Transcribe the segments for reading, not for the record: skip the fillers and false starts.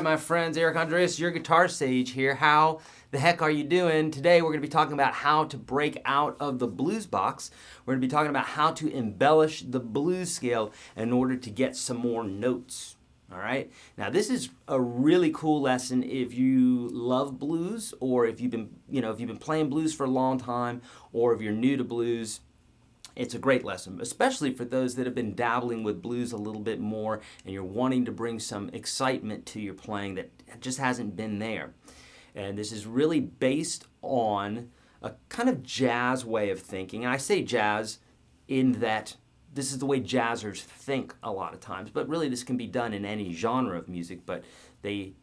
My friends, Eric Andreas, your guitar sage here. How the heck are you doing? Today we're going to be talking about how to break out of the blues box. We're going to be talking about how to embellish the blues scale in order to get some more notes. All right. Now this is a really cool lesson if you love blues, or if you've been playing blues for a long time, or if you're new to blues. It's a great lesson, especially for those that have been dabbling with blues a little bit more and you're wanting to bring some excitement to your playing that just hasn't been there. And this is really based on a kind of jazz way of thinking. And I say jazz in that this is the way jazzers think a lot of times, but really this can be done in any genre of music, but the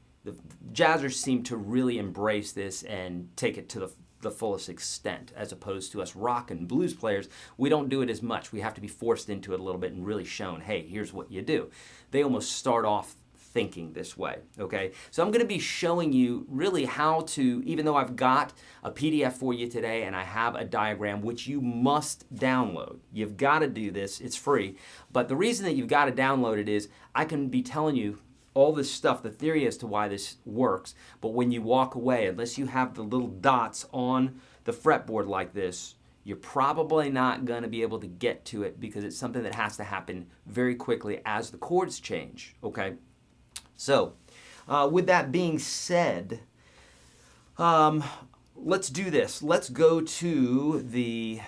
jazzers seem to really embrace this and take it to the fullest extent, as opposed to us rock and blues players. We don't do it as much. We have to be forced into it a little bit and really shown, hey, here's what you do. They almost start off thinking this way, okay? So I'm going to be showing you really how to, even though I've got a PDF for you today and I have a diagram which you must download. You've got to do this. It's free. But the reason that you've got to download it is I can be telling you all this stuff, the theory as to why this works, but when you walk away, unless you have the little dots on the fretboard like this, you're probably not going to be able to get to it because it's something that has to happen very quickly as the chords change, okay? So, with that being said, let's do this. Let's go to the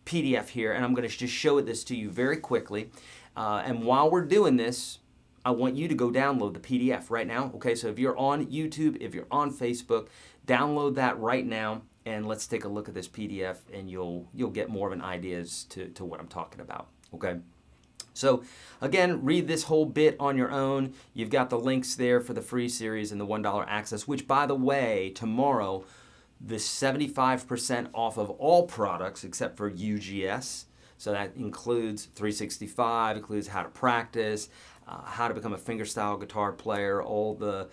PDF here, and I'm going to just show this to you very quickly. And while we're doing this, I want you to go download the PDF right now. Okay, so if you're on YouTube, if you're on Facebook, download that right now, and let's take a look at this PDF, and you'll get more of an idea as to what I'm talking about. Okay. So again, read this whole bit on your own. You've got the links there for the free series and the $1 access, which, by the way, tomorrow, the 75% off of all products except for UGS. So that includes 365, includes how to practice, how to become a fingerstyle guitar player, all the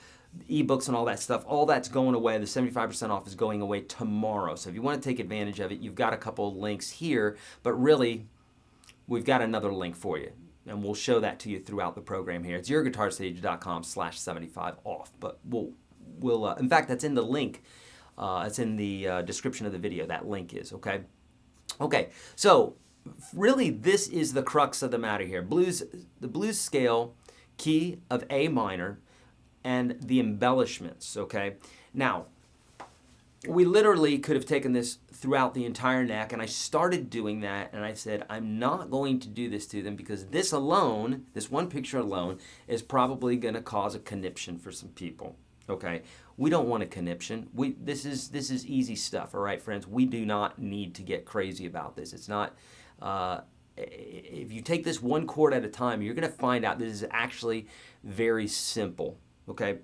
ebooks and all that stuff. All that's going away. The 75% off is going away tomorrow. So if you want to take advantage of it, you've got a couple of links here, but really, we've got another link for you, and we'll show that to you throughout the program here. It's YourGuitarSage.com/75off, but we'll in fact, that's in the link. It's in the description of the video. That link is, okay? Okay, so really this is the crux of the matter here. The blues scale, key of A minor, and the embellishments, okay? Now, we literally could have taken this throughout the entire neck, and I started doing that, and I said, I'm not going to do this to them because this alone, this one picture alone, is probably going to cause a conniption for some people, Okay, we don't want a conniption. This is easy stuff. All right, friends. We do not need to get crazy about this. It's not. If you take this one chord at a time, you're going to find out this is actually very simple. Okay,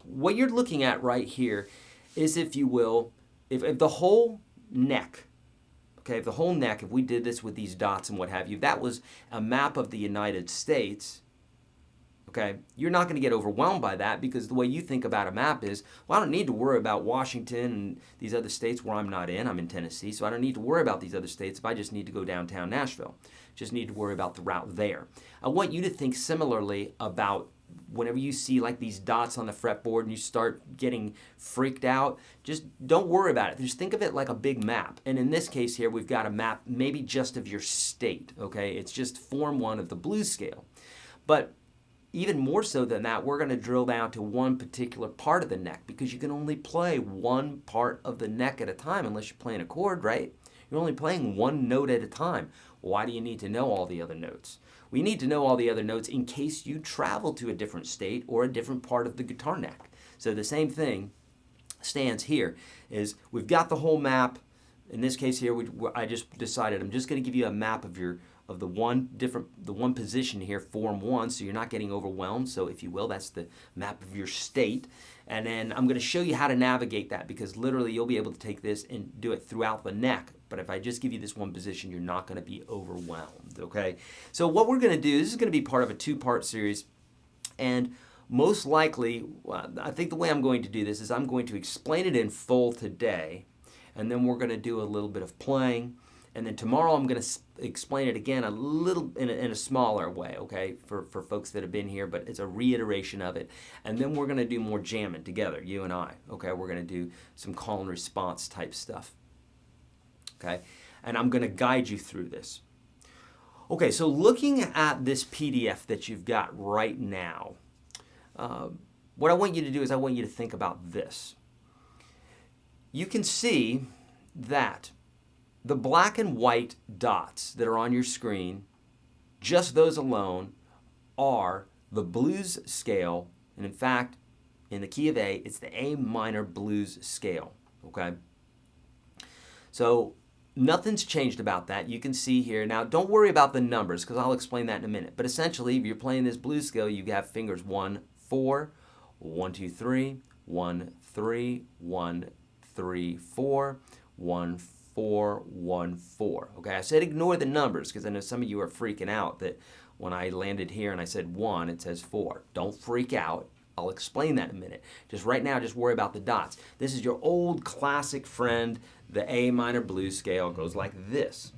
what you're looking at right here is, if you will, if the whole neck. Okay, if the whole neck, if we did this with these dots and what have you, that was a map of the United States. Okay, you're not going to get overwhelmed by that, because the way you think about a map is, well, I don't need to worry about Washington and these other states where I'm not in. I'm in Tennessee, so I don't need to worry about these other states if I just need to go downtown Nashville. Just need to worry about the route there. I want you to think similarly about whenever you see like these dots on the fretboard and you start getting freaked out, just don't worry about it. Just think of it like a big map. And in this case here, we've got a map maybe just of your state, okay? It's just form 1 of the blues scale. But even more so than that, we're going to drill down to one particular part of the neck, because you can only play one part of the neck at a time unless you're playing a chord, right? You're only playing one note at a time. Why do you need to know all the other notes? We need to know all the other notes in case you travel to a different state or a different part of the guitar neck. So the same thing stands here, is we've got the whole map. In this case here, I just decided I'm just going to give you a map of the one position here, form 1, so you're not getting overwhelmed. So if you will, that's the map of your state. And then I'm going to show you how to navigate that, because literally you'll be able to take this and do it throughout the neck. But if I just give you this one position, you're not going to be overwhelmed, okay? So what we're going to do, this is going to be part of a 2-part series, and most likely, I think the way I'm going to do this is I'm going to explain it in full today, and then we're going to do a little bit of playing. And then tomorrow I'm going to explain it again a little in a smaller way, okay, for folks that have been here, but it's a reiteration of it. And then we're going to do more jamming together, you and I, okay? We're going to do some call and response type stuff, okay? And I'm going to guide you through this. Okay, so looking at this PDF that you've got right now, what I want you to do is I want you to think about this. You can see that the black and white dots that are on your screen, just those alone, are the blues scale. And in fact, in the key of A, it's the A minor blues scale, okay? So nothing's changed about that. You can see here. Now, don't worry about the numbers, because I'll explain that in a minute. But essentially, if you're playing this blues scale, you have fingers 1, 4, 1, 2, 3, 1, 3, 1, 3, 4, 1, 4, 1, 4. Okay, I said ignore the numbers, because I know some of you are freaking out that when I landed here and I said 1, it says 4. Don't freak out. I'll explain that in a minute. Just right now, just worry about the dots. This is your old classic friend, the A minor blues scale. Goes like this.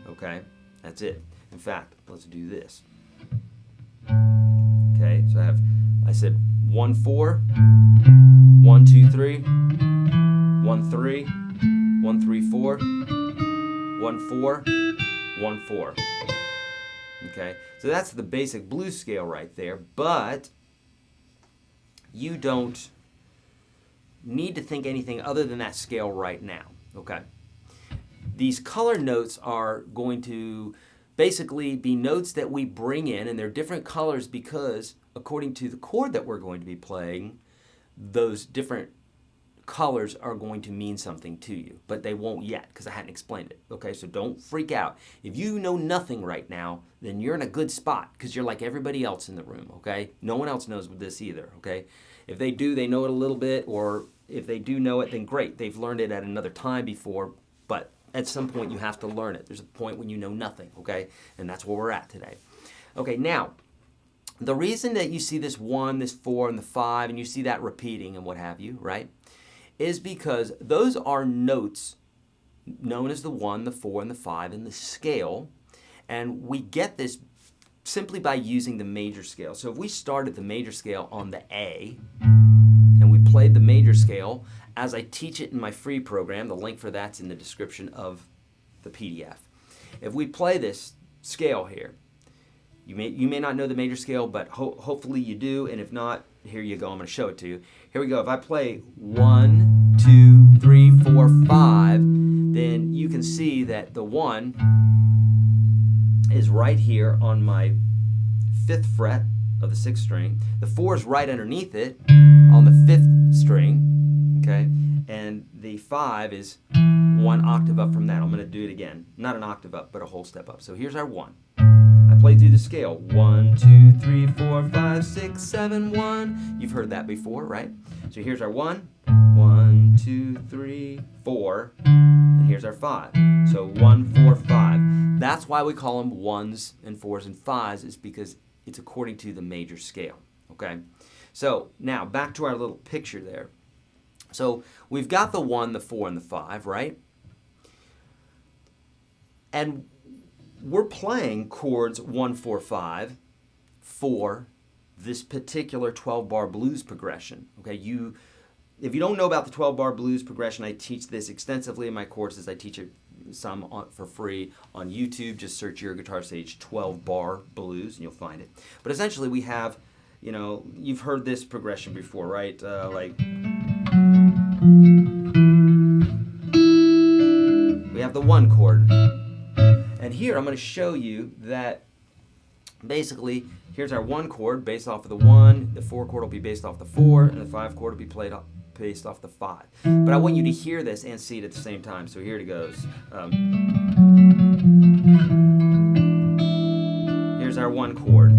Okay, that's it. In fact, let's do this. Okay, so I said 1, 4, 1, 2, 3, 1, 3, 1, 3, 4, 1, 4, 1, 4. Okay, so that's the basic blues scale right there, but you don't need to think anything other than that scale right now, okay? These color notes are going to basically be notes that we bring in, and they're different colors because according to the chord that we're going to be playing, those different colors are going to mean something to you, but they won't yet because I hadn't explained it, okay? So don't freak out. If you know nothing right now, then you're in a good spot because you're like everybody else in the room, okay? No one else knows this either, okay? If they do, they know it a little bit, or if they do know it, then great. They've learned it at another time before, but at some point you have to learn it. There's a point when you know nothing, okay? And that's where we're at today. Okay, now, the reason that you see this 1, this 4, and the 5, and you see that repeating and what have you, right, is because those are notes known as the 1, the 4, and the 5 in the scale, and we get this simply by using the major scale. So if we started the major scale on the A, and we played the major scale as I teach it in my free program, the link for that's in the description of the PDF. If we play this scale here, you may not know the major scale, but hopefully you do, and if not, here you go, I'm going to show it to you. Here we go. If I play 1, 2, 3, 4, 5, then you can see that the 1 is right here on my 5th fret of the 6th string. The 4 is right underneath it on the 5th string, okay? And the 5 is 1 octave up from that. I'm going to do it again. Not an octave up, but a whole step up. So here's our 1. I play through the scale. 1, 2, 3, 4, 5, 6, 7, 1. You've heard that before, right? So here's our 1. 1, 2, 3, 4. And here's our 5. So 1, 4, 5. That's why we call them 1s and 4s and 5s, is because it's according to the major scale, okay? So now back to our little picture there. So we've got the 1, the 4, and the 5, right? And we're playing chords 1, 4, 5 for this particular 12-bar blues progression. Okay, if you don't know about the 12-bar blues progression, I teach this extensively in my courses. I teach it some for free on YouTube. Just search YourGuitarSage 12-bar blues and you'll find it. But essentially we have, you know, you've heard this progression before, right? Like we have the 1 chord. And here I'm going to show you that basically here's our 1 chord based off of the 1, the 4 chord will be based off the 4, and the 5 chord will be played based off the 5. But I want you to hear this and see it at the same time. So here it goes. Here's our 1 chord.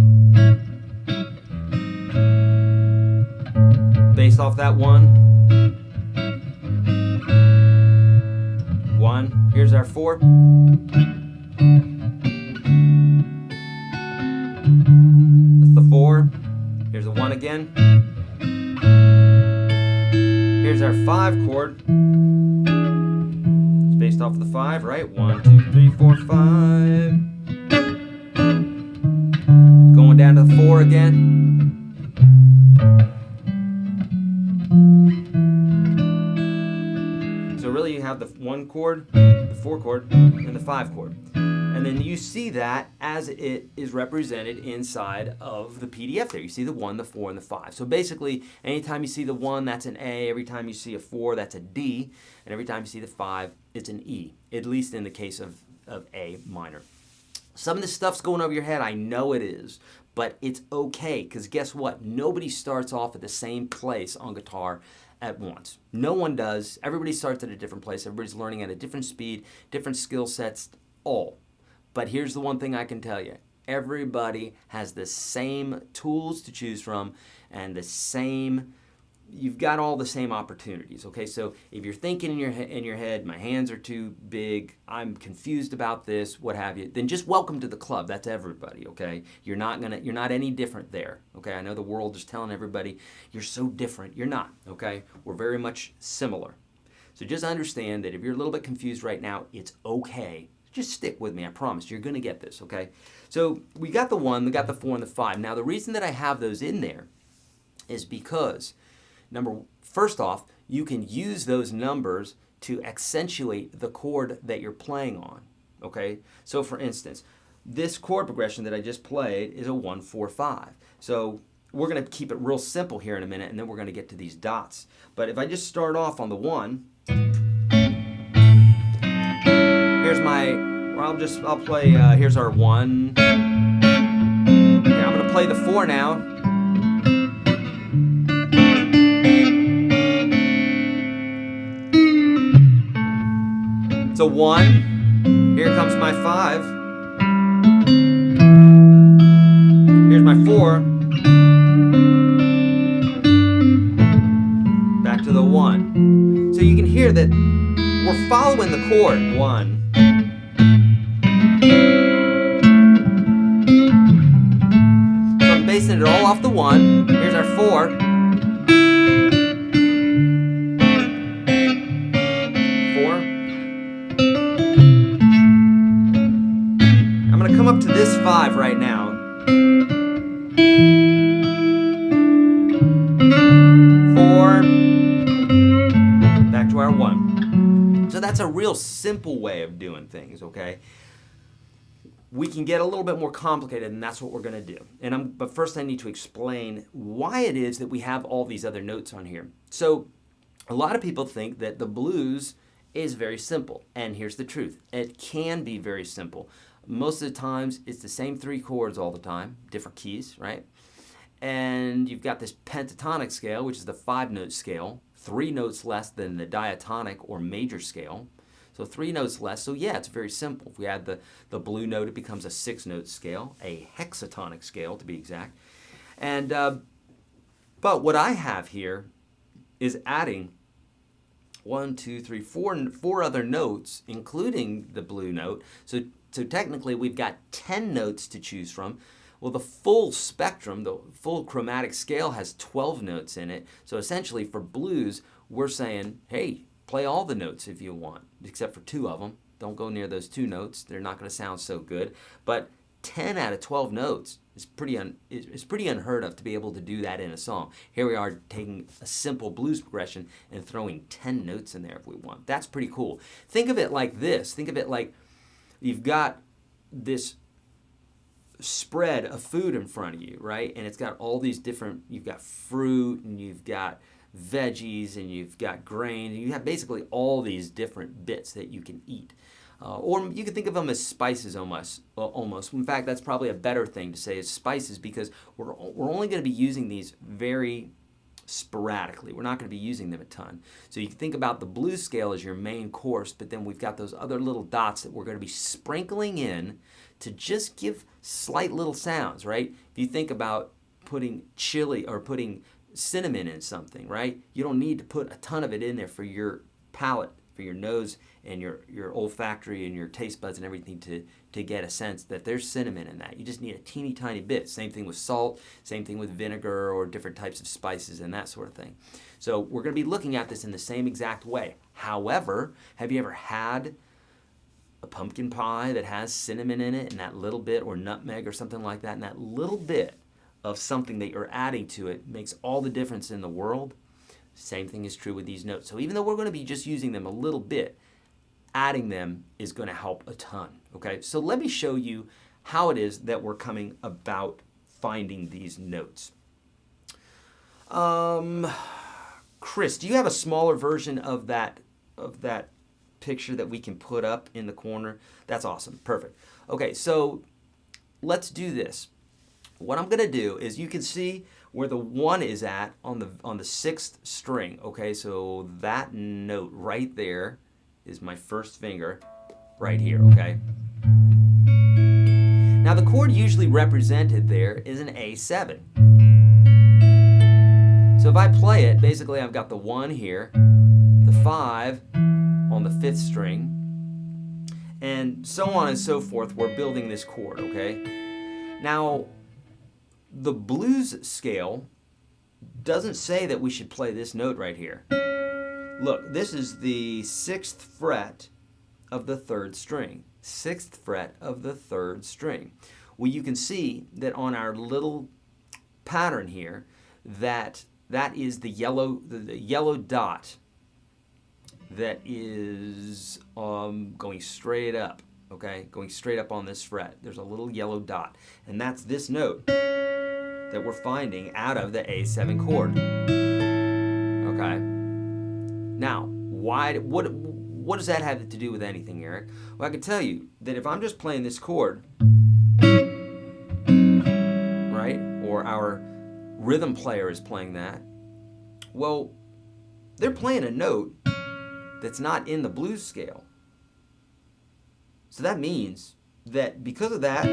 Based off that 1. 1. Here's our 4. That's the 4. Here's the 1 again. Here's our 5 chord. It's based off of the 5, right? 1, 2, 3, 4, 5. Going down to the 4 again. So really you have the 1 chord, the 4 chord, and the 5 chord. And then you see that as it is represented inside of the PDF there. You see the 1, the 4, and the 5. So basically, anytime you see the 1, that's an A. Every time you see a 4, that's a D. And every time you see the 5, it's an E, at least in the case of A minor. Some of this stuff's going over your head. I know it is. But it's okay, because guess what? Nobody starts off at the same place on guitar at once. No one does. Everybody starts at a different place. Everybody's learning at a different speed, different skill sets, all. But here's the one thing I can tell you. Everybody has the same tools to choose from and you've got all the same opportunities, okay? So if you're thinking in your head, my hands are too big, I'm confused about this, what have you, then just welcome to the club. That's everybody, okay? You're not any different there, okay? I know the world is telling everybody you're so different. You're not, okay? We're very much similar. So just understand that if you're a little bit confused right now, it's okay. Just stick with me, I promise. You're going to get this, okay? So we got the 1, we got the 4, and the 5. Now the reason that I have those in there is because, first off, you can use those numbers to accentuate the chord that you're playing on, okay? So for instance, this chord progression that I just played is a 1, 4, 5. So we're going to keep it real simple here in a minute, and then we're going to get to these dots. But if I just start off on the 1, here's I'll play, here's our 1. Here, I'm going to play the 4 now. So 1, here comes my 5. Here's my 4. Back to the 1. So you can hear that we're following the chord. 1. So I'm basing it all off the 1. Here's our 4. 4. I'm going to come up to this 5 right now. 4. Back to our 1. So that's a real simple way of doing things, okay? We can get a little bit more complicated, and that's what we're going to do. But first I need to explain why it is that we have all these other notes on here. So a lot of people think that the blues is very simple, and here's the truth. It can be very simple. most of the times it's the same 3 chords all the time, different keys, right? And you've got this pentatonic scale, which is the 5-note scale, 3 notes less than the diatonic or major scale. So 3 notes less. So yeah, it's very simple. If we add the blue note, it becomes a 6-note scale, a hexatonic scale to be exact. And but what I have here is adding 1, 2, 3, 4 other notes, including the blue note. So technically we've got 10 notes to choose from. Well, the full spectrum, the full chromatic scale has 12 notes in it. So essentially for blues, we're saying, hey, play all the notes if you want, except for 2 of them. Don't go near those 2 notes. They're not going to sound so good. But 10 out of 12 notes is pretty unheard of to be able to do that in a song. Here we are taking a simple blues progression and throwing 10 notes in there if we want. That's pretty cool. Think of it like this. Think of it like you've got this spread of food in front of you, right? And it's got all these different, you've got fruit and you've got veggies and you've got grain, and you have basically all these different bits that you can eat. Or you can think of them as spices almost. In fact, that's probably a better thing to say is spices, because we're only going to be using these very sporadically. We're not going to be using them a ton. So you can think about the blues scale as your main course, but then we've got those other little dots that we're going to be sprinkling in to just give slight little sounds, right? If you think about putting chili or putting cinnamon in something, right? You don't need to put a ton of it in there for your palate, for your nose and your olfactory and your taste buds and everything to get a sense that there's cinnamon in that. You just need a teeny tiny bit. Same thing with salt, same thing with vinegar or different types of spices and that sort of thing. So we're going to be looking at this in the same exact way. However, have you ever had a pumpkin pie that has cinnamon in it and that little bit, or nutmeg or something like that, and that little bit of something that you're adding to it makes all the difference in the world? Same thing is true with these notes. So even though we're going to be just using them a little bit, adding them is going to help a ton. Okay, so let me show you how it is that we're coming about finding these notes. Chris, do you have a smaller version of that picture that we can put up in the corner? That's awesome. Perfect. Okay, so let's do this. What I'm going to do is, you can see where the 1 is at on the 6th string. Okay, so that note right there is my first finger right here, okay? Now the chord usually represented there is an A7. So if I play it, basically I've got the 1 here, the 5 on the 5th string, and so on and so forth. We're building this chord, okay? Now, the blues scale doesn't say that we should play this note right here. Look, this is the 6th fret of the 3rd string. 6th fret of the 3rd string. Well, you can see that on our little pattern here, that is the yellow dot that is going straight up, okay? Going straight up on this fret. There's a little yellow dot, and that's this note that we're finding out of the A7 chord. Okay? Now, what does that have to do with anything, Eric? Well, I can tell you that if I'm just playing this chord, right, or our rhythm player is playing that, well, they're playing a note that's not in the blues scale. So that means that because of that,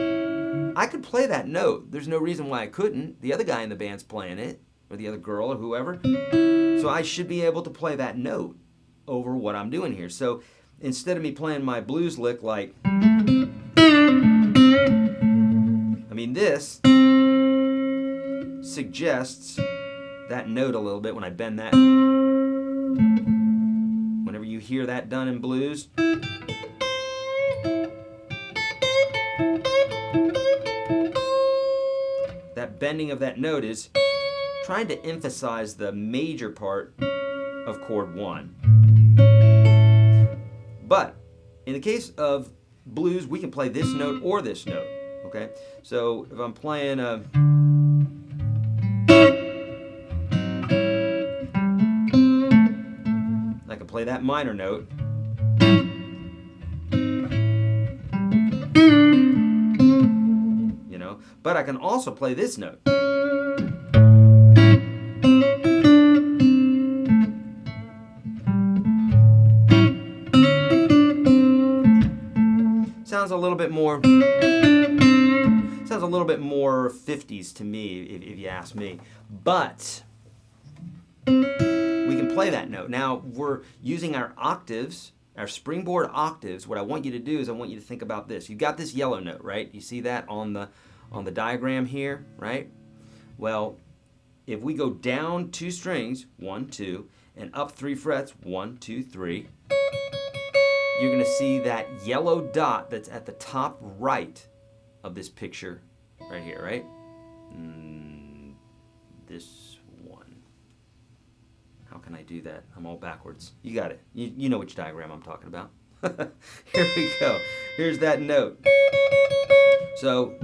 I could play that note. There's no reason why I couldn't. The other guy in the band's playing it, or the other girl, or whoever. So I should be able to play that note over what I'm doing here. So instead of me playing my blues lick like, this suggests that note a little bit when I bend that. Whenever you hear that done in blues, that bending of that note is trying to emphasize the major part of chord 1. But in the case of blues, we can play this note or this note, okay? So if I'm playing a I can play that minor note. But I can also play this note. Sounds a little bit more 50s to me, if you ask me. But we can play that note. Now we're using our octaves, our springboard octaves. What I want you to do is I want you to think about this. You've got this yellow note, right? You see that on the diagram here, right? Well, if we go down 2 strings, 1, 2, and up 3 frets, 1, 2, 3, you're going to see that yellow dot that's at the top right of this picture right here, right? This one. How can I do that? I'm all backwards. You got it. You know which diagram I'm talking about. Here we go. Here's that note. So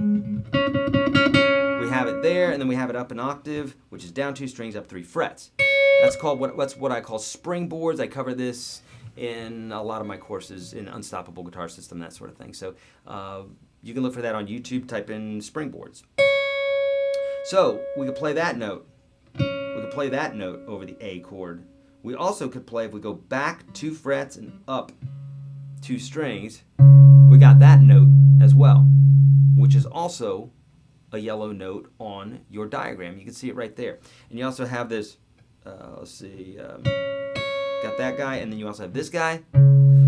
we have it there, and then we have it up an octave, which is down 2 strings, up 3 frets. That's what I call springboards. I cover this in a lot of my courses in Unstoppable Guitar System, that sort of thing. So you can look for that on YouTube, type in springboards. So we could play that note. We could play that note over the A chord. We also could play, if we go back 2 frets and up 2 strings, we got that note as well, which is also a yellow note on your diagram. You can see it right there. And you also have this, let's see, got that guy, and then you also have this guy.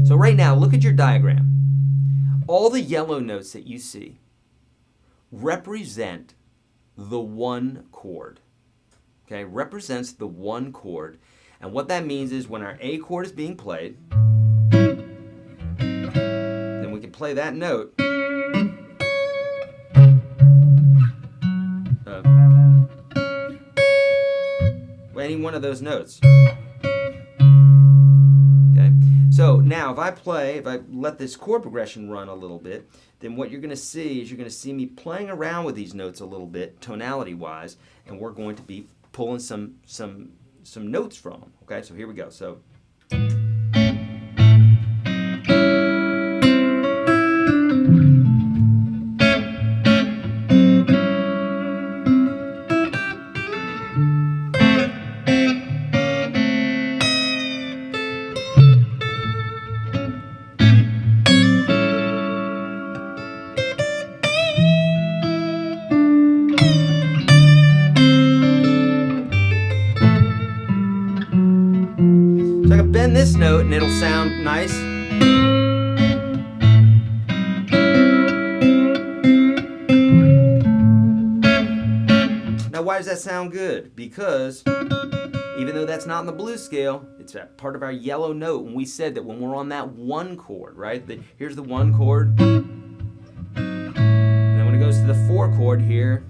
So right now, look at your diagram. All the yellow notes that you see represent the 1 chord. Okay, represents the 1 chord. And what that means is when our A chord is being played, then we can play that note. Any one of those notes. Okay, so now if I let this chord progression run a little bit, then what you're going to see is you're going to see me playing around with these notes a little bit, tonality wise, and we're going to be pulling some notes from them. Okay, so here we go. So I can bend this note and it'll sound nice. Now why does that sound good? Because even though that's not in the blues scale, it's part of our yellow note. And we said that when we're on that 1 chord, right? Here's the 1 chord. And then when it goes to the 4 chord here,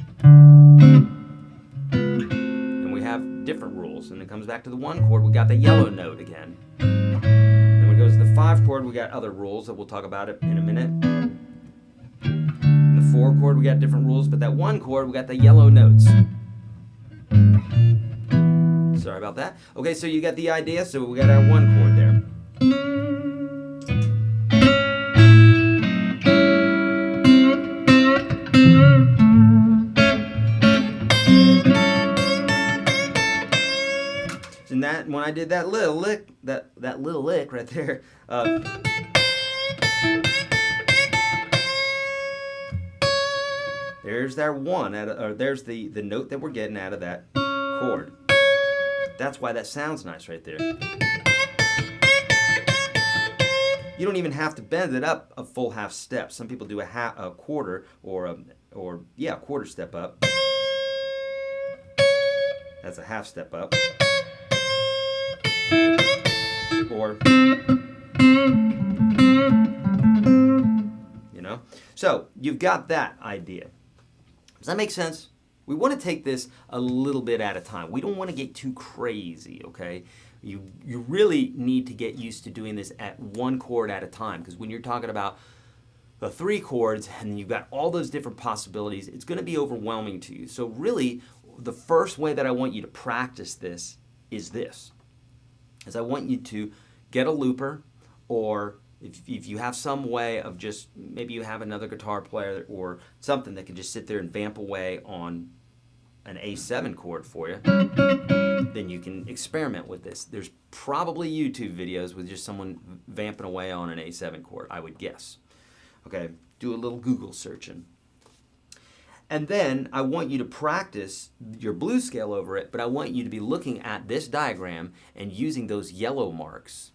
different rules, and it comes back to the 1 chord, we got the yellow note again. Then when it goes to the 5 chord, we got other rules that we'll talk about it in a minute. In the 4 chord, we got different rules, but that 1 chord, we got the yellow notes. Sorry about that. Okay, so you got the idea, so we got our 1 chord there. And that, when I did that little lick, that little lick right there, there's that 1, or there's the note that we're getting out of that chord. That's why that sounds nice right there. You don't even have to bend it up a full half step. Some people do a quarter or a quarter step up. That's a half step up. Or, you know, so you've got that idea. Does that make sense? We want to take this a little bit at a time. We don't want to get too crazy, okay? You really need to get used to doing this at 1 chord at a time, because when you're talking about the 3 chords and you've got all those different possibilities, it's going to be overwhelming to you. So really, the first way that I want you to practice this is I want you to get a looper or If you have some way of just, maybe you have another guitar player or something that can just sit there and vamp away on an A7 chord for you, then you can experiment with this. There's probably YouTube videos with just someone vamping away on an A7 chord, I would guess. Okay, do a little Google searching. And then I want you to practice your blues scale over it, but I want you to be looking at this diagram and using those yellow marks,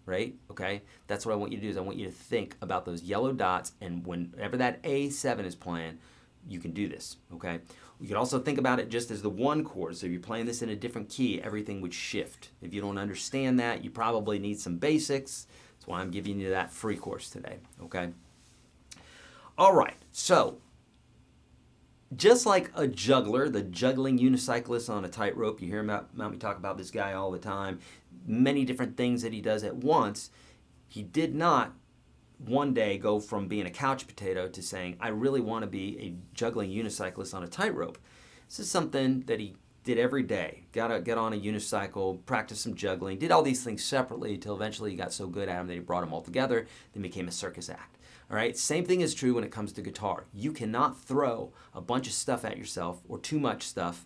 right? Okay, that's what I want you to do, is I want you to think about those yellow dots, and whenever that A7 is playing, you can do this, okay? You can also think about it just as the one chord. So if you're playing this in a different key, everything would shift. If you don't understand that, you probably need some basics. That's why I'm giving you that free course today, okay? All right, so just like a juggler, the juggling unicyclist on a tightrope, you hear me talk about this guy all the time, many different things that he does at once. He did not one day go from being a couch potato to saying, I really want to be a juggling unicyclist on a tightrope. This is something that he did every day. Got to get on a unicycle, practice some juggling, did all these things separately until eventually he got so good at them that he brought them all together, then became a circus act. All right, same thing is true when it comes to guitar. You cannot throw a bunch of stuff at yourself or too much stuff.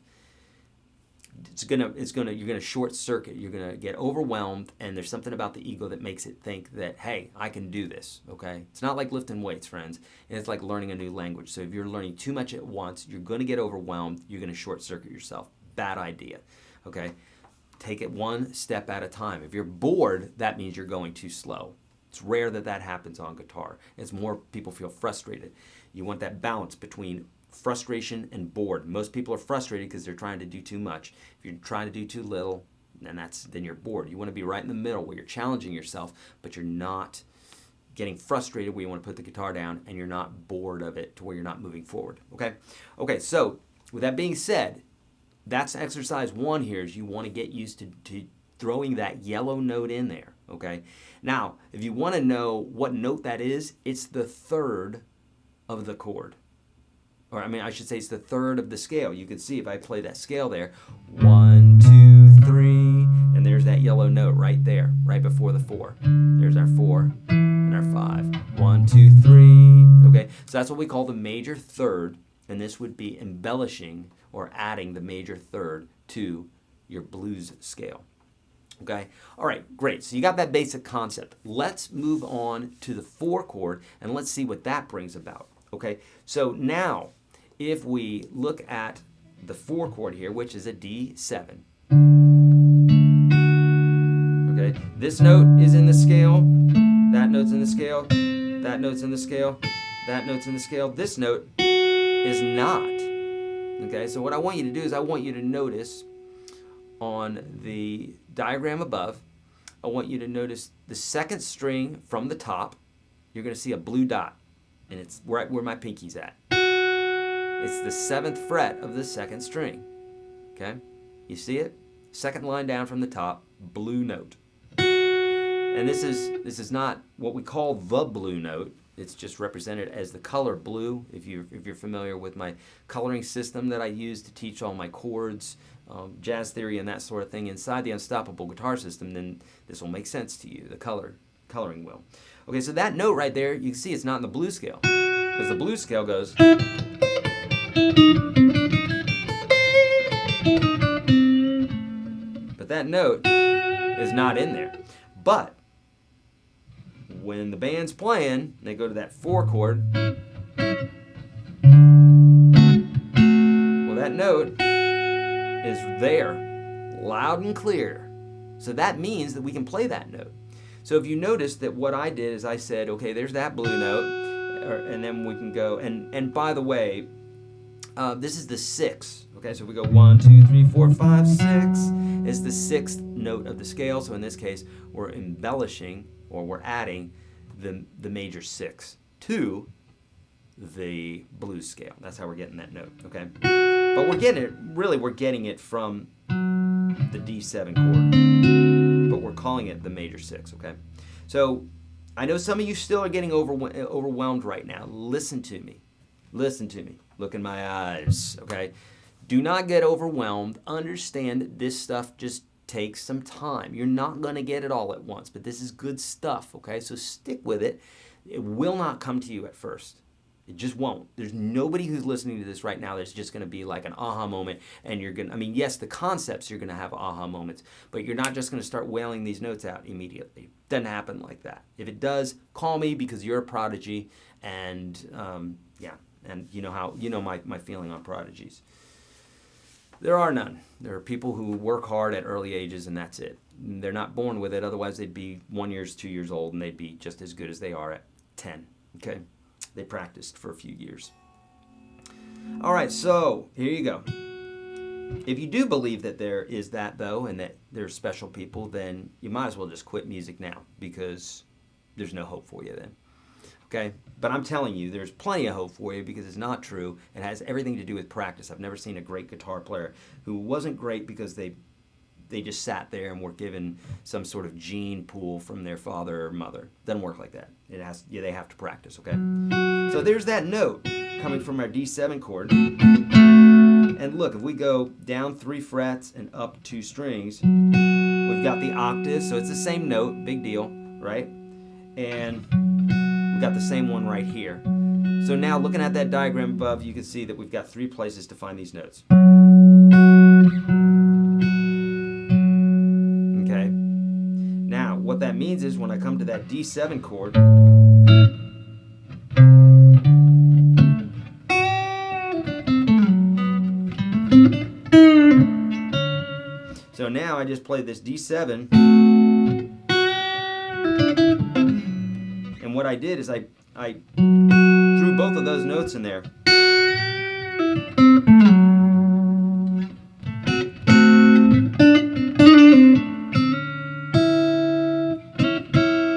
You're gonna short circuit. You're gonna get overwhelmed, and there's something about the ego that makes it think that, hey, I can do this. Okay, it's not like lifting weights, friends, and it's like learning a new language. So if you're learning too much at once, you're gonna get overwhelmed. You're gonna short circuit yourself. Bad idea. Okay, take it one step at a time. If you're bored, that means you're going too slow. It's rare that that happens on guitar. It's more people feel frustrated. You want that balance between frustration and bored. Most people are frustrated because they're trying to do too much. If you're trying to do too little, then you're bored. You want to be right in the middle where you're challenging yourself, but you're not getting frustrated where you want to put the guitar down, and you're not bored of it to where you're not moving forward. Okay, so with that being said, that's exercise one here, is you want to get used to throwing that yellow note in there. Okay, now if you want to know what note that is, it's the third of the chord. Or I should say it's the third of the scale. You can see if I play that scale there, 1, 2, 3, and there's that yellow note right there, right before the 4. There's our 4 and our 5. 1, 2, 3. Okay, so that's what we call the major third, and this would be embellishing or adding the major third to your blues scale. Okay, all right, great. So you got that basic concept. Let's move on to the 4 chord, and let's see what that brings about. Okay, so now if we look at the 4 chord here, which is a D7. Okay, this note is in the scale, that note's in the scale, that note's in the scale, that note's in the scale. This note is not. Okay, so what I want you to do is I want you to notice on the diagram above, I want you to notice the second string from the top. You're going to see a blue dot, and it's right where my pinky's at. It's the 7th fret of the second string. Okay, you see it? Second line down from the top, blue note. And this is not what we call the blue note. It's just represented as the color blue. If you're familiar with my coloring system that I use to teach all my chords, jazz theory and that sort of thing inside the Unstoppable Guitar System, then this will make sense to you. The coloring will. Okay, so that note right there, you can see it's not in the blues scale, because the blues scale goes. But that note is not in there. But when the band's playing, they go to that 4 chord. Well, that note is there, loud and clear. So that means that we can play that note. So if you notice that what I did is I said, okay, there's that blue note, and then we can go, and by the way, this is the 6. Okay, so we go 1, 2, 3, 4, 5, 6 is the 6th note of the scale. So in this case, we're embellishing, or we're adding the major 6 to the blues scale. That's how we're getting that note. Okay, but we're getting it from the D7 chord, but we're calling it the major 6. Okay, so I know some of you still are getting overwhelmed right now. Listen to me. Look in my eyes. Okay, do not get overwhelmed. Understand that this stuff just takes some time. You're not going to get it all at once, but this is good stuff, okay? So stick with it. It will not come to you at first. It just won't. There's nobody who's listening to this right now that's just going to be like an aha moment, and you're going to, I mean, yes, the concepts, you're going to have aha moments, but you're not just going to start wailing these notes out immediately. Doesn't happen like that. If it does, call me, because you're a prodigy, and yeah, and you know my feeling on prodigies. There are none. There are people who work hard at early ages, and that's it. They're not born with it, otherwise they'd be 1 year, 2 years old, and they'd be just as good as they are at 10, okay? They practiced for a few years. All right, so here you go. If you do believe that there is that, though, and that there's special people, then you might as well just quit music now, because there's no hope for you then. Okay? But I'm telling you, there's plenty of hope for you, because it's not true. It has everything to do with practice. I've never seen a great guitar player who wasn't great because they just sat there and were given some sort of gene pool from their father or mother. Doesn't work like that. They have to practice, okay? So there's that note coming from our D7 chord. And look, if we go down 3 frets and up 2 strings, we've got the octave, so it's the same note, big deal, right? And we've got the same one right here. So now looking at that diagram above, you can see that we've got 3 places to find these notes. Okay? Now, what that means is when I come to that D7 chord, so now I just play this D7, and what I did is I threw both of those notes in there.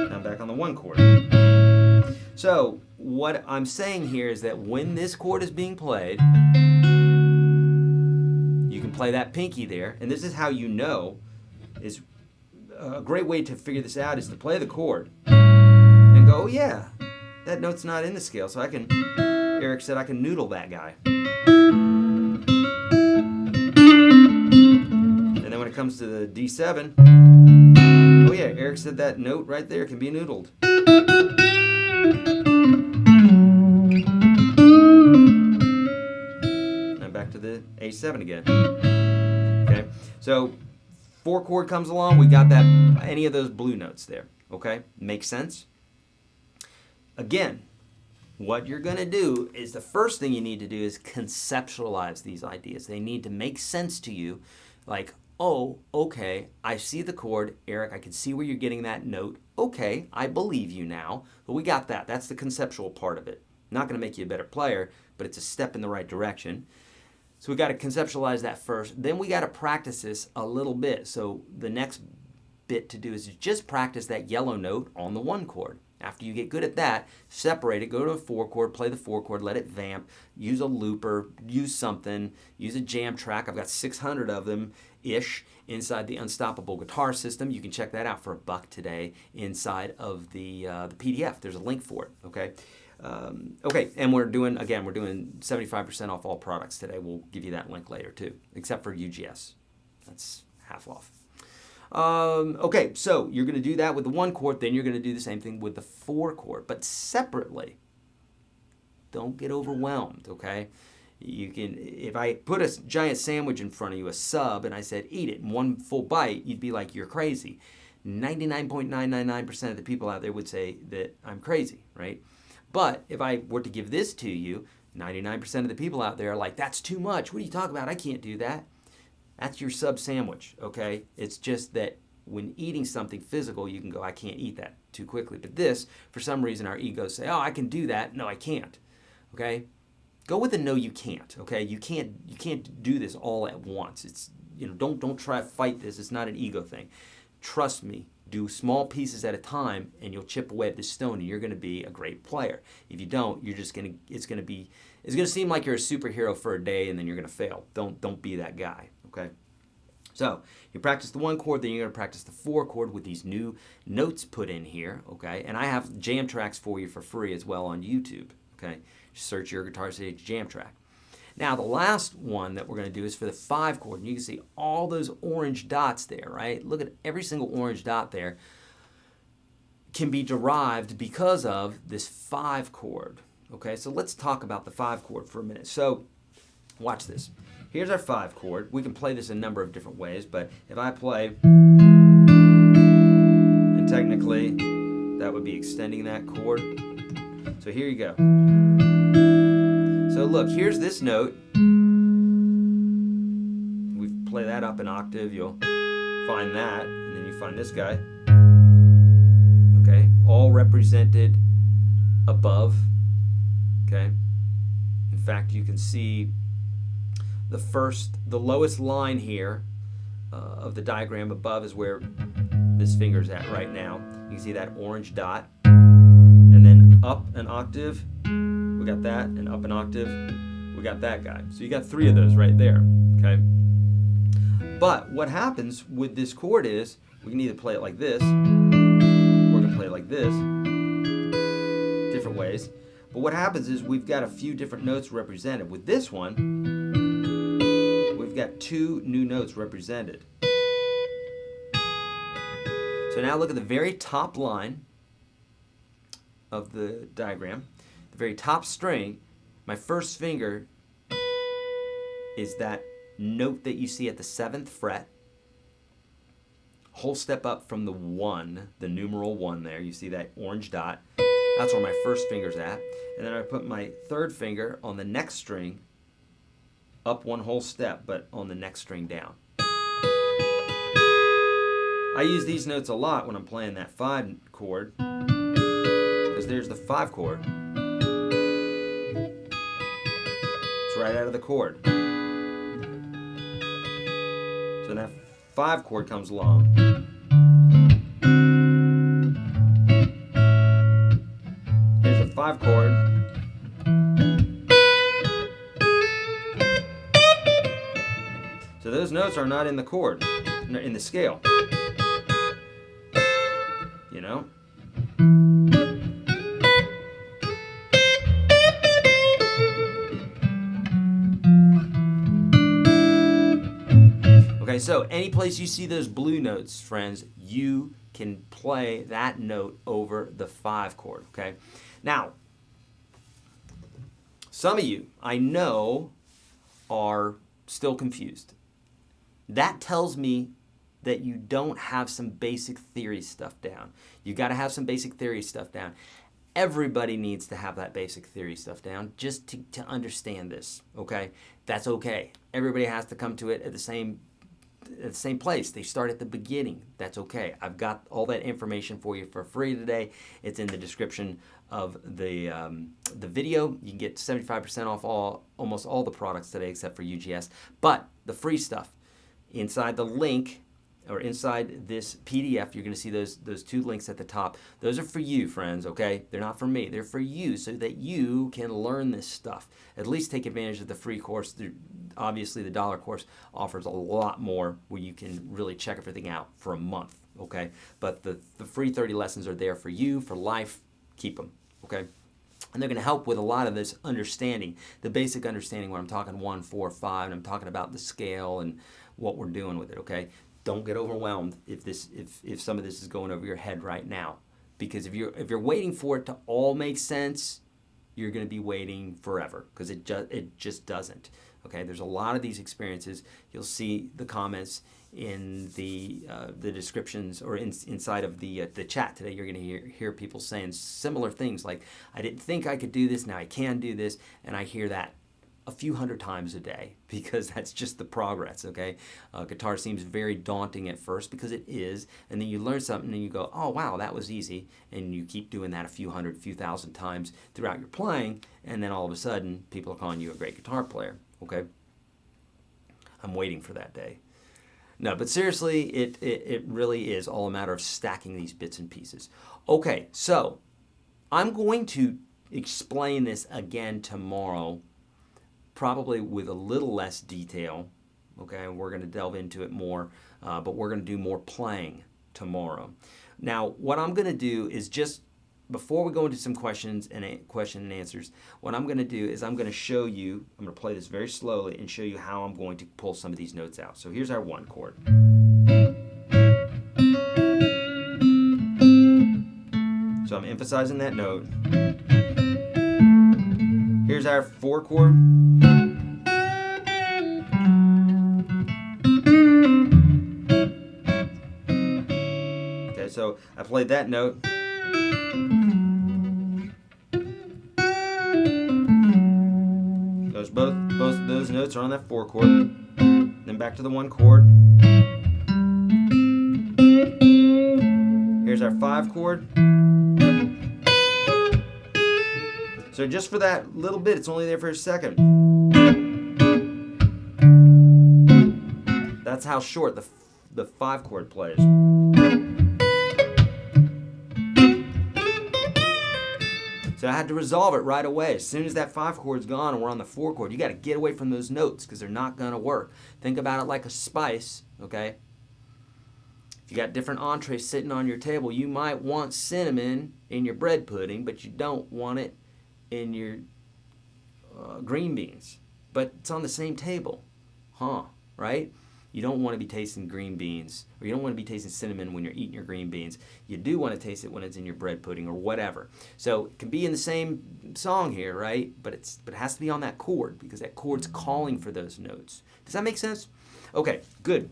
Now back on the 1 chord. So what I'm saying here is that when this chord is being played, you can play that pinky there, and this is how you know. Is a great way to figure this out is to play the chord and go, oh yeah, that note's not in the scale, so I can, Eric said, I can noodle that guy. And then when it comes to the D7, oh yeah, Eric said that note right there can be noodled. And back to the A7 again. Okay, so 4 chord comes along, we got that, any of those blue notes there. Okay, makes sense? Again, what you're going to do is the first thing you need to do is conceptualize these ideas. They need to make sense to you. Like, oh, okay, I see the chord. Eric, I can see where you're getting that note. Okay, I believe you now. But we got that. That's the conceptual part of it. Not going to make you a better player, but it's a step in the right direction. So we got to conceptualize that first. Then we got to practice this a little bit. So the next bit to do is just practice that yellow note on the 1 chord. After you get good at that, separate it, go to a 4 chord, play the 4 chord, let it vamp, use a looper, use something, use a jam track. I've got 600 of them-ish inside the Unstoppable Guitar System. You can check that out for $1 today inside of the PDF. There's a link for it, okay? Okay, and we're doing 75% off all products today. We'll give you that link later too, except for UGS. That's half off. Okay, so you're going to do that with the 1 chord, then you're going to do the same thing with the 4 chord, but separately. Don't get overwhelmed, okay? You can, if I put a giant sandwich in front of you, a sub, and I said, eat it in 1 full bite, you'd be like, you're crazy. 99.999% of the people out there would say that I'm crazy, right? But if I were to give this to you, 99% of the people out there are like, that's too much. What are you talking about? I can't do that. That's your sub sandwich, okay? It's just that when eating something physical, you can go, I can't eat that too quickly. But this, for some reason, our egos say, oh, I can do that. No, I can't, okay? Go with the no, you can't, okay? You can't do this all at once. It's, don't try to fight this. It's not an ego thing. Trust me. Do small pieces at a time, and you'll chip away at this stone, and you're going to be a great player. If you don't, you're just going to. It's going to seem like you're a superhero for a day, and then you're going to fail. Don't be that guy. Okay. So you practice the 1 chord, then you're going to practice the 4 chord with these new notes put in here. Okay. And I have jam tracks for you for free as well on YouTube. Okay. Just search YourGuitarSage jam track. Now, the last one that we're going to do is for the 5 chord. And you can see all those orange dots there, right? Look at every single orange dot there can be derived because of this 5 chord. Okay, so let's talk about the 5 chord for a minute. So, watch this. Here's our 5 chord. We can play this a number of different ways, but if I play, and technically, that would be extending that chord. So here you go. So look, here's this note. We play that up an octave, you'll find that, and then you find this guy. Okay, all represented above. Okay. In fact, you can see the lowest line here of the diagram above is where this finger's at right now. You can see that orange dot. And then up an octave, we got that, and up an octave, we got that guy. So you got 3 of those right there, okay? But what happens with this chord is, we can either play it like this, or we can play it like this, different ways. But what happens is we've got a few different notes represented. With this one, we've got 2 new notes represented. So now look at the very top line of the diagram. The very top string, my first finger is that note that you see at the 7th fret. Whole step up from the 1, the numeral 1 there. You see that orange dot. That's where my first finger's at. And then I put my 3rd finger on the next string, up 1 whole step, but on the next string down. I use these notes a lot when I'm playing that 5 chord, because there's the 5 chord. It's right out of the chord. So that 5 chord comes along. Here's the 5 chord. So those notes are not in the chord, in the scale. You know? Okay, so any place you see those blue notes, friends, you can play that note over the 5 chord, okay? Now, some of you, I know, are still confused. That tells me that you don't have some basic theory stuff down. You got to have some basic theory stuff down. Everybody needs to have that basic theory stuff down just to understand this, okay? That's okay. Everybody has to come to it at the same place. They start at the beginning. That's okay. I've got all that information for you for free today. It's in the description of the video. You can get 75% off almost all the products today except for UGS. But the free stuff, inside the link or inside this PDF, you're going to see those 2 links at the top. Those are for you, friends, okay? They're not for me. They're for you so that you can learn this stuff. At least take advantage of the free course. Obviously, the dollar course offers a lot more where you can really check everything out for a month, okay? But the free 30 lessons are there for you, for life. Keep them, okay? And they're going to help with a lot of this understanding, the basic understanding when I'm talking 1, 4, 5, and I'm talking about the scale and what we're doing with it, okay? Don't get overwhelmed if some of this is going over your head right now, because if you're waiting for it to all make sense, you're going to be waiting forever, because it just doesn't. Okay, there's a lot of these experiences. You'll see the comments in the descriptions or inside of the chat today. You're going to hear people saying similar things like, "I didn't think I could do this. Now I can do this," and I hear that a few hundred times a day, because that's just the progress, okay? Guitar seems very daunting at first, because it is, and then you learn something and you go, oh wow, that was easy, and you keep doing that a few hundred, few thousand times throughout your playing, and then all of a sudden people are calling you a great guitar player, okay? I'm waiting for that day. No, but seriously, it really is all a matter of stacking these bits and pieces. Okay, so I'm going to explain this again tomorrow, probably with a little less detail, okay? We're going to delve into it more, but we're going to do more playing tomorrow. Now, what I'm going to do is just before we go into some question and answers, what I'm going to do is I'm going to show you, I'm going to play this very slowly and show you how I'm going to pull some of these notes out. So here's our 1 chord. So I'm emphasizing that note. Here's our 4 chord. Okay, so I played that note. Both of those notes are on that 4 chord. Then back to the 1 chord. Here's our 5 chord. So just for that little bit, it's only there for a second. That's how short the 5 chord plays. So I had to resolve it right away. As soon as that 5 chord's gone and we're on the 4 chord, you got to get away from those notes because they're not going to work. Think about it like a spice, okay? If you got different entrees sitting on your table, you might want cinnamon in your bread pudding, but you don't want it in your green beans. But it's on the same table, right? You don't want to be tasting green beans, or you don't want to be tasting cinnamon when you're eating your green beans. You do want to taste it when it's in your bread pudding or whatever. So it can be in the same song here, right? But it has to be on that chord because that chord's calling for those notes. Does that make sense? Okay, good,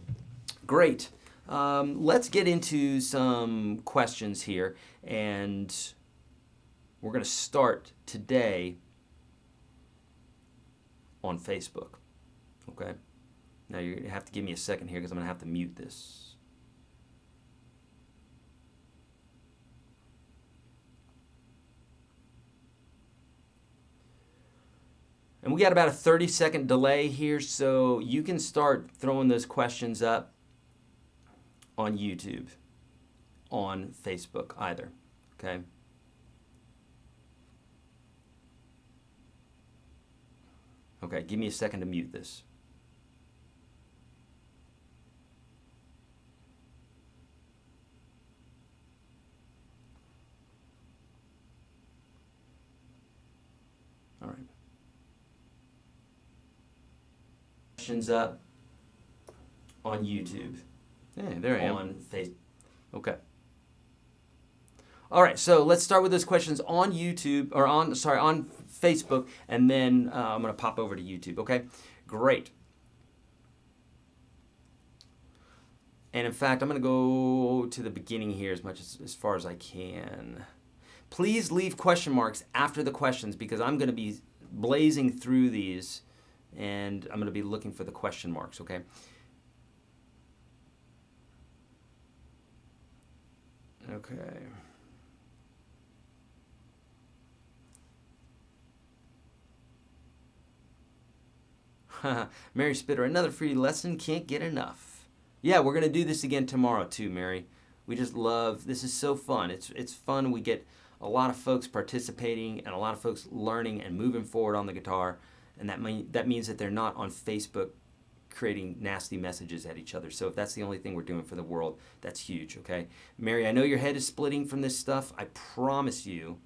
great. Let's get into some questions here, and we're going to start today on Facebook, okay? Now you're going to have to give me a second here because I'm going to have to mute this. And we got about a 30-second delay here, so you can start throwing those questions up on YouTube, on Facebook, either, okay? Okay, give me a second to mute this. All right. Questions up on YouTube. Yeah, there I am. On Facebook. Okay. All right, so let's start with those questions on YouTube, or on Facebook, and then I'm going to pop over to YouTube, okay? Great. And in fact, I'm going to go to the beginning here as far as I can. Please leave question marks after the questions because I'm going to be blazing through these and I'm going to be looking for the question marks, okay? Okay. Mary Spitter, another free lesson, can't get enough. Yeah, we're going to do this again tomorrow too, Mary. We just love, this is so fun. It's fun. We get a lot of folks participating and a lot of folks learning and moving forward on the guitar. And that means that they're not on Facebook creating nasty messages at each other. So if that's the only thing we're doing for the world, that's huge, okay? Mary, I know your head is splitting from this stuff. I promise you,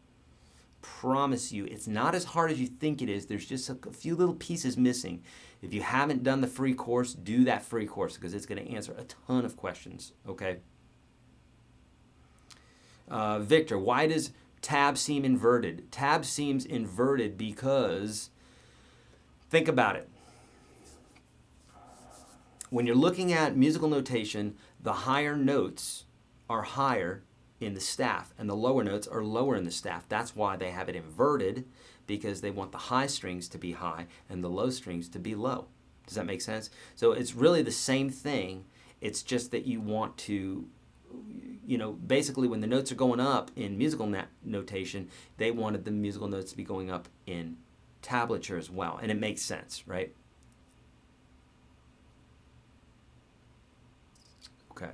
it's not as hard as you think it is. There's just a few little pieces missing. If you haven't done the free course, do that free course because it's going to answer a ton of questions, okay? Victor, why does tab seem inverted? Tab seems inverted because, think about it. When you're looking at musical notation, the higher notes are higher in the staff and the lower notes are lower in the staff. That's why they have it inverted, because they want the high strings to be high and the low strings to be low. Does that make sense? So it's really the same thing. It's just that you want to, you know, basically when the notes are going up in musical notation, they wanted the musical notes to be going up in tablature as well. And it makes sense, right? Okay.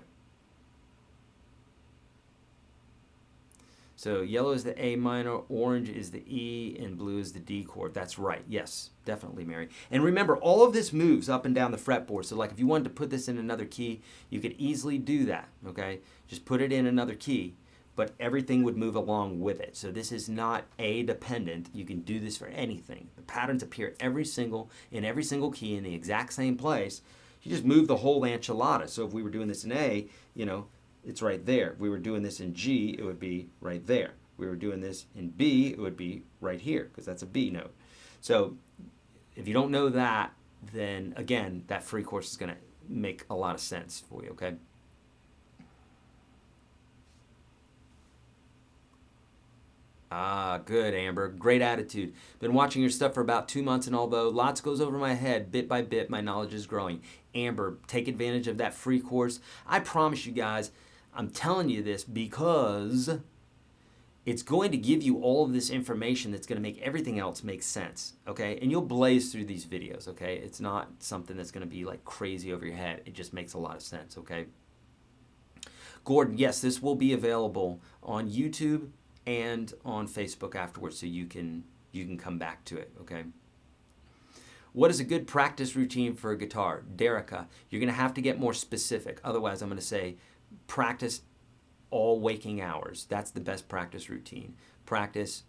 So yellow is the A minor, orange is the E, and blue is the D chord. That's right. Yes, definitely, Mary. And remember, all of this moves up and down the fretboard. So like if you wanted to put this in another key, you could easily do that, okay? Just put it in another key. but everything would move along with it. So this is not A dependent. You can do this for anything. The patterns appear in every single key in the exact same place. You just move the whole enchilada. So if we were doing this in A, you know, it's right there. If we were doing this in G, it would be right there. If we were doing this in B, it would be right here, because that's a B note. So if you don't know that, then again, that free course is going to make a lot of sense for you, okay? Ah, good, Amber. Great attitude. Been watching your stuff for about 2 months, and although lots goes over my head, bit by bit, my knowledge is growing. Amber, take advantage of that free course. I promise you guys, I'm telling you this because it's going to give you all of this information that's going to make everything else make sense, okay? And you'll blaze through these videos, okay? It's not something that's going to be like crazy over your head. It just makes a lot of sense, okay? Gordon, yes, this will be available on YouTube and on Facebook afterwards, so you can come back to it, okay? What is a good practice routine for a guitar? Derica, you're going to have to get more specific. Otherwise, I'm going to say practice all waking hours. That's the best practice routine. Practice,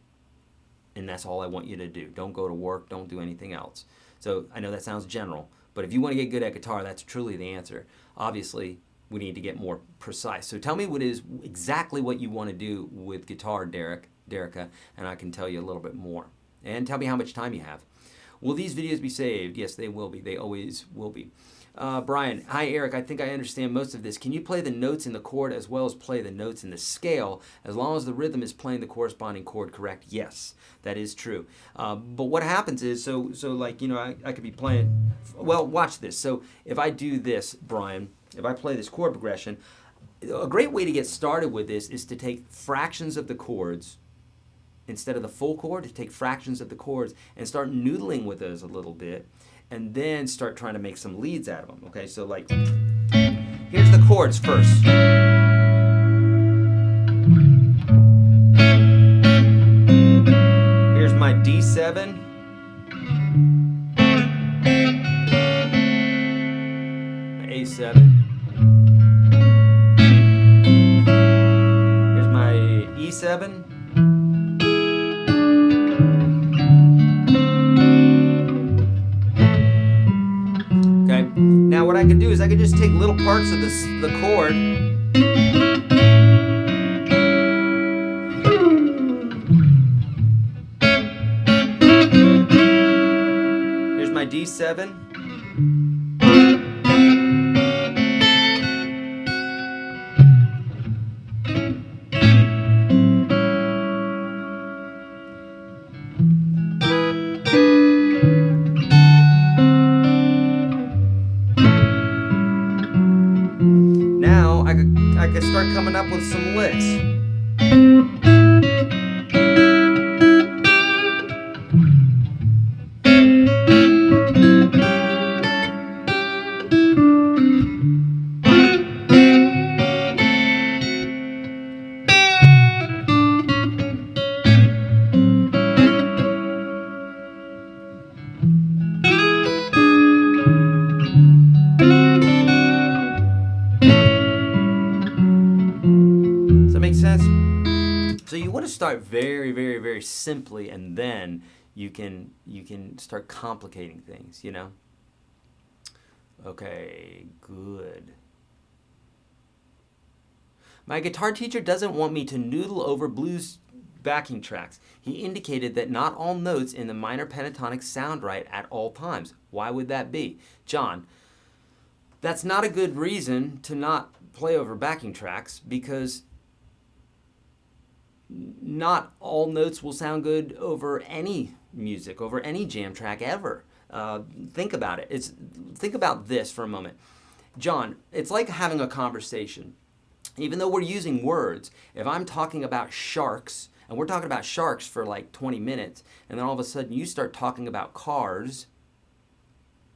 and that's all I want you to do. Don't go to work. Don't do anything else. So I know that sounds general, but if you want to get good at guitar, that's truly the answer. Obviously, we need to get more precise. So tell me what is exactly what you want to do with guitar, Derica, and I can tell you a little bit more. And tell me how much time you have. Will these videos be saved? Yes, they will be. They always will be. Brian, hi Eric, I think I understand most of this. Can you play the notes in the chord as well as play the notes in the scale as long as the rhythm is playing the corresponding chord correct? Yes, that is true. But what happens is, so like, you know, I could be playing, well, watch this. So if I do this, Brian, if I play this chord progression, a great way to get started with this is to take fractions of the chords instead of the full chord, to take fractions of the chords and start noodling with those a little bit, and then start trying to make some leads out of them. Okay, so like, here's the chords first. Here's my D7. My A7. Here's my E7. Now what I can do is I can just take little parts of the chord here's my D7. Now I could start coming up with some licks. So you want to start very, very, very simply, and then you can start complicating things, you know? Okay, good. My guitar teacher doesn't want me to noodle over blues backing tracks. He indicated that not all notes in the minor pentatonic sound right at all times. Why would that be? John, that's not a good reason to not play over backing tracks, because not all notes will sound good over any music, over any jam track ever. Think about it. Think about this for a moment. John, it's like having a conversation. Even though we're using words, if I'm talking about sharks, and we're talking about sharks for like 20 minutes, and then all of a sudden you start talking about cars.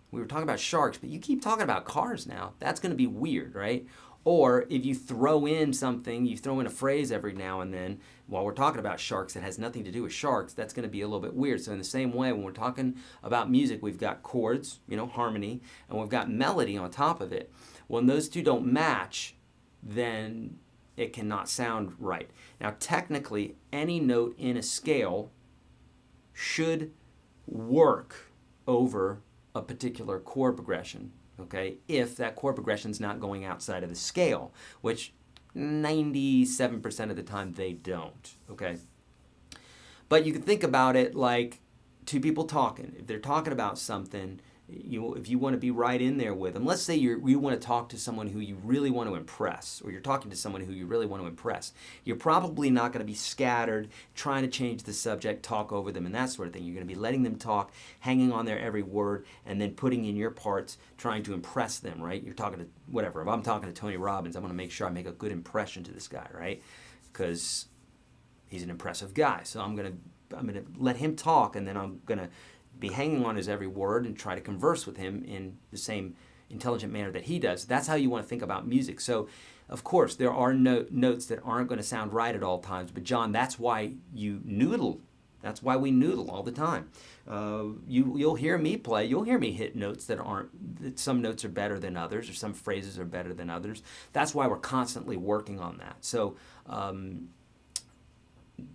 We were talking about sharks, but you keep talking about cars now. That's going to be weird, right? Or if you throw in something, you throw in a phrase every now and then while we're talking about sharks that has nothing to do with sharks, that's going to be a little bit weird. So in the same way, when we're talking about music, we've got chords, you know, harmony, and we've got melody on top of it. When those two don't match, then it cannot sound right. Now, technically, any note in a scale should work over a particular chord progression, okay, if that chord progression is not going outside of the scale, which 97% of the time they don't, okay? But you can think about it like two people talking. If they're talking about something, if you want to be right in there with them, let's say you want to talk to someone who you really want to impress, or you're talking to someone who you really want to impress, you're probably not going to be scattered, trying to change the subject, talk over them, and that sort of thing. You're going to be letting them talk, hanging on their every word, and then putting in your parts, trying to impress them, right? You're talking to, whatever, if I'm talking to Tony Robbins, I'm going to make sure I make a good impression to this guy, right? Because he's an impressive guy. So I'm going to let him talk, and then I'm going to be hanging on his every word and try to converse with him in the same intelligent manner that he does. That's how you want to think about music. So, of course, there are notes that aren't going to sound right at all times. But, John, that's why you noodle. That's why we noodle all the time. You'll hear me play. You'll hear me hit notes that some notes are better than others, or some phrases are better than others. That's why we're constantly working on that. So,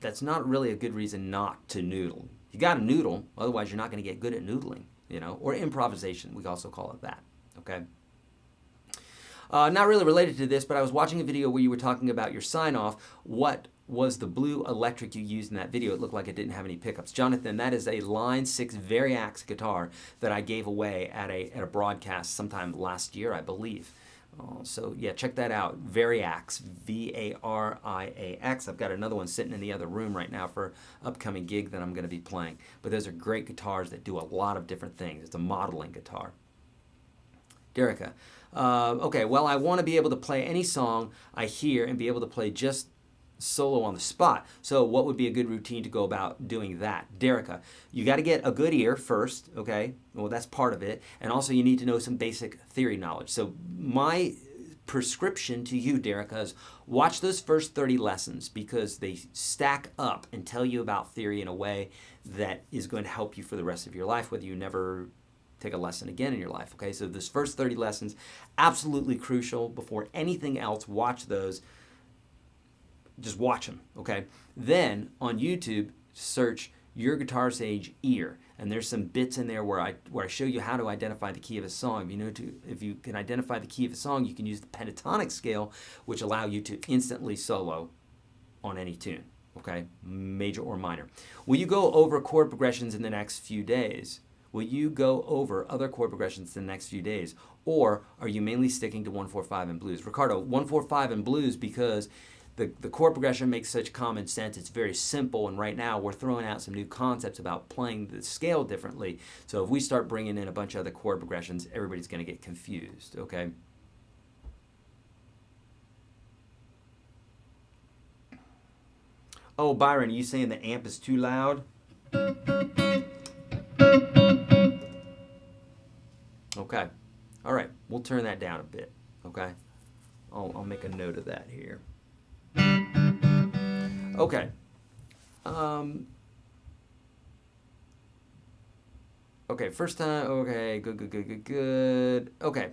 that's not really a good reason not to noodle. You got to noodle, otherwise you're not going to get good at noodling, or improvisation. We also call it that, okay? Not really related to this, but I was watching a video where you were talking about your sign-off. What was the blue electric you used in that video? It looked like it didn't have any pickups. Jonathan, that is a Line 6 Variax guitar that I gave away at a broadcast sometime last year, I believe. So yeah, check that out. Variax, V-A-R-I-A-X. I've got another one sitting in the other room right now for an upcoming gig that I'm going to be playing. But those are great guitars that do a lot of different things. It's a modeling guitar. Derica. Okay, well, I want to be able to play any song I hear and be able to play just solo on the spot. So what would be a good routine to go about doing that? Derica, you got to get a good ear first, okay? Well, that's part of it. And also you need to know some basic theory knowledge. So my prescription to you, Derica, is watch those first 30 lessons, because they stack up and tell you about theory in a way that is going to help you for the rest of your life, whether you never take a lesson again in your life, okay? So those first 30 lessons, absolutely crucial. Before anything else, watch those. Just watch them, okay? Then on YouTube, search YourGuitarSage ear, and there's some bits in there where I show you how to identify the key of a song. If you can identify the key of a song, you can use the pentatonic scale, which allow you to instantly solo on any tune, okay? Major or minor. Will you go over chord progressions in the next few days? Will you go over other chord progressions in the next few days? Or are you mainly sticking to 1-4-5 and blues? Ricardo, 1-4-5 and blues, because the chord progression makes such common sense. It's very simple, and right now we're throwing out some new concepts about playing the scale differently. So if we start bringing in a bunch of other chord progressions, everybody's going to get confused, okay? Oh, Byron, are you saying the amp is too loud? Okay. All right. We'll turn that down a bit, okay? I'll make a note of that here. Okay. Okay, first time. Okay, good. Okay.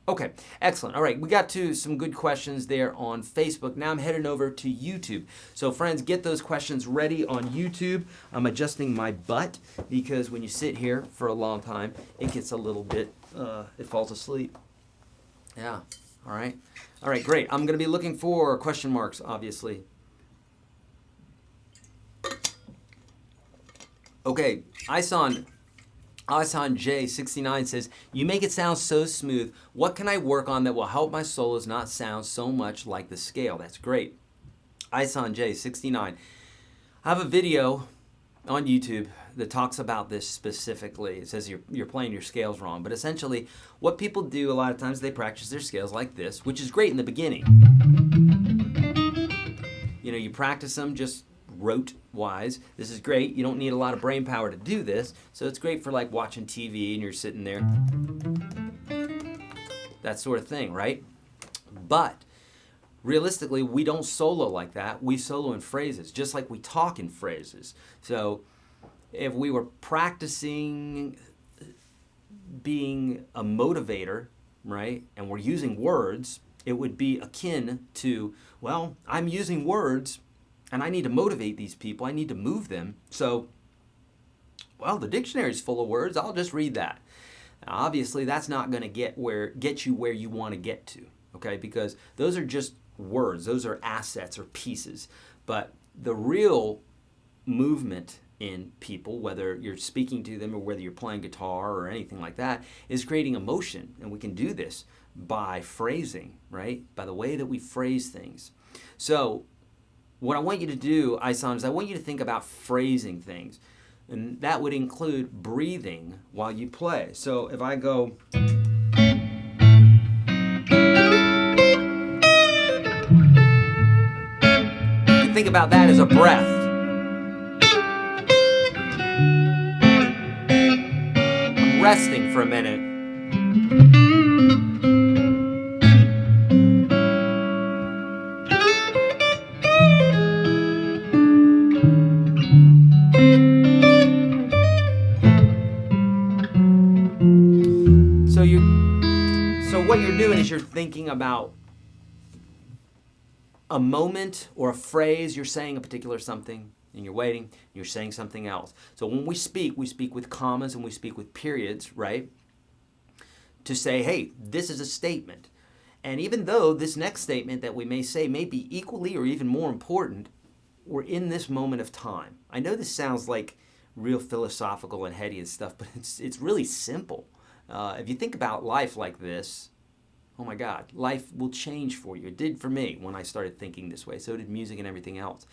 Okay, excellent. All right, we got to some good questions there on Facebook. Now I'm heading over to YouTube. So friends, get those questions ready on YouTube. I'm adjusting my butt because when you sit here for a long time, it gets a little bit, it falls asleep. Yeah, all right. All right, great. I'm going to be looking for question marks, obviously. Okay, Ison J69 says, you make it sound so smooth. What can I work on that will help my solos not sound so much like the scale? That's great. Ison J69. I have a video on YouTube that talks about this specifically. It says you're playing your scales wrong. But essentially, what people do a lot of times, they practice their scales like this, which is great in the beginning. You know, you practice them just rote wise. This is great. You don't need a lot of brain power to do this, so it's great for like watching TV and you're sitting there, that sort of thing, right? But realistically, we don't solo like that. We solo in phrases, just like we talk in phrases. So if we were practicing being a motivator, right, and we're using words, it would be akin to, well, I'm using words and I need to motivate these people. I need to move them. So, well, the dictionary's full of words. I'll just read that. Now, obviously, that's not going to get you where you want to get to, okay? Because those are just words. Those are assets or pieces. But the real movement in people, whether you're speaking to them or whether you're playing guitar or anything like that, is creating emotion. And we can do this by phrasing, right? By the way that we phrase things. So what I want you to do, Isan, is I want you to think about phrasing things. And that would include breathing while you play. So if I go... think about that as a breath. I'm resting for a minute. So what you're doing is you're thinking about a moment or a phrase. You're saying a particular something and you're waiting and you're saying something else. So when we speak with commas and we speak with periods, right? To say, hey, this is a statement. And even though this next statement that we may say may be equally or even more important, we're in this moment of time. I know this sounds like real philosophical and heady and stuff, but it's really simple. If you think about life like this, oh my God, life will change for you. It did for me when I started thinking this way. So did music and everything else.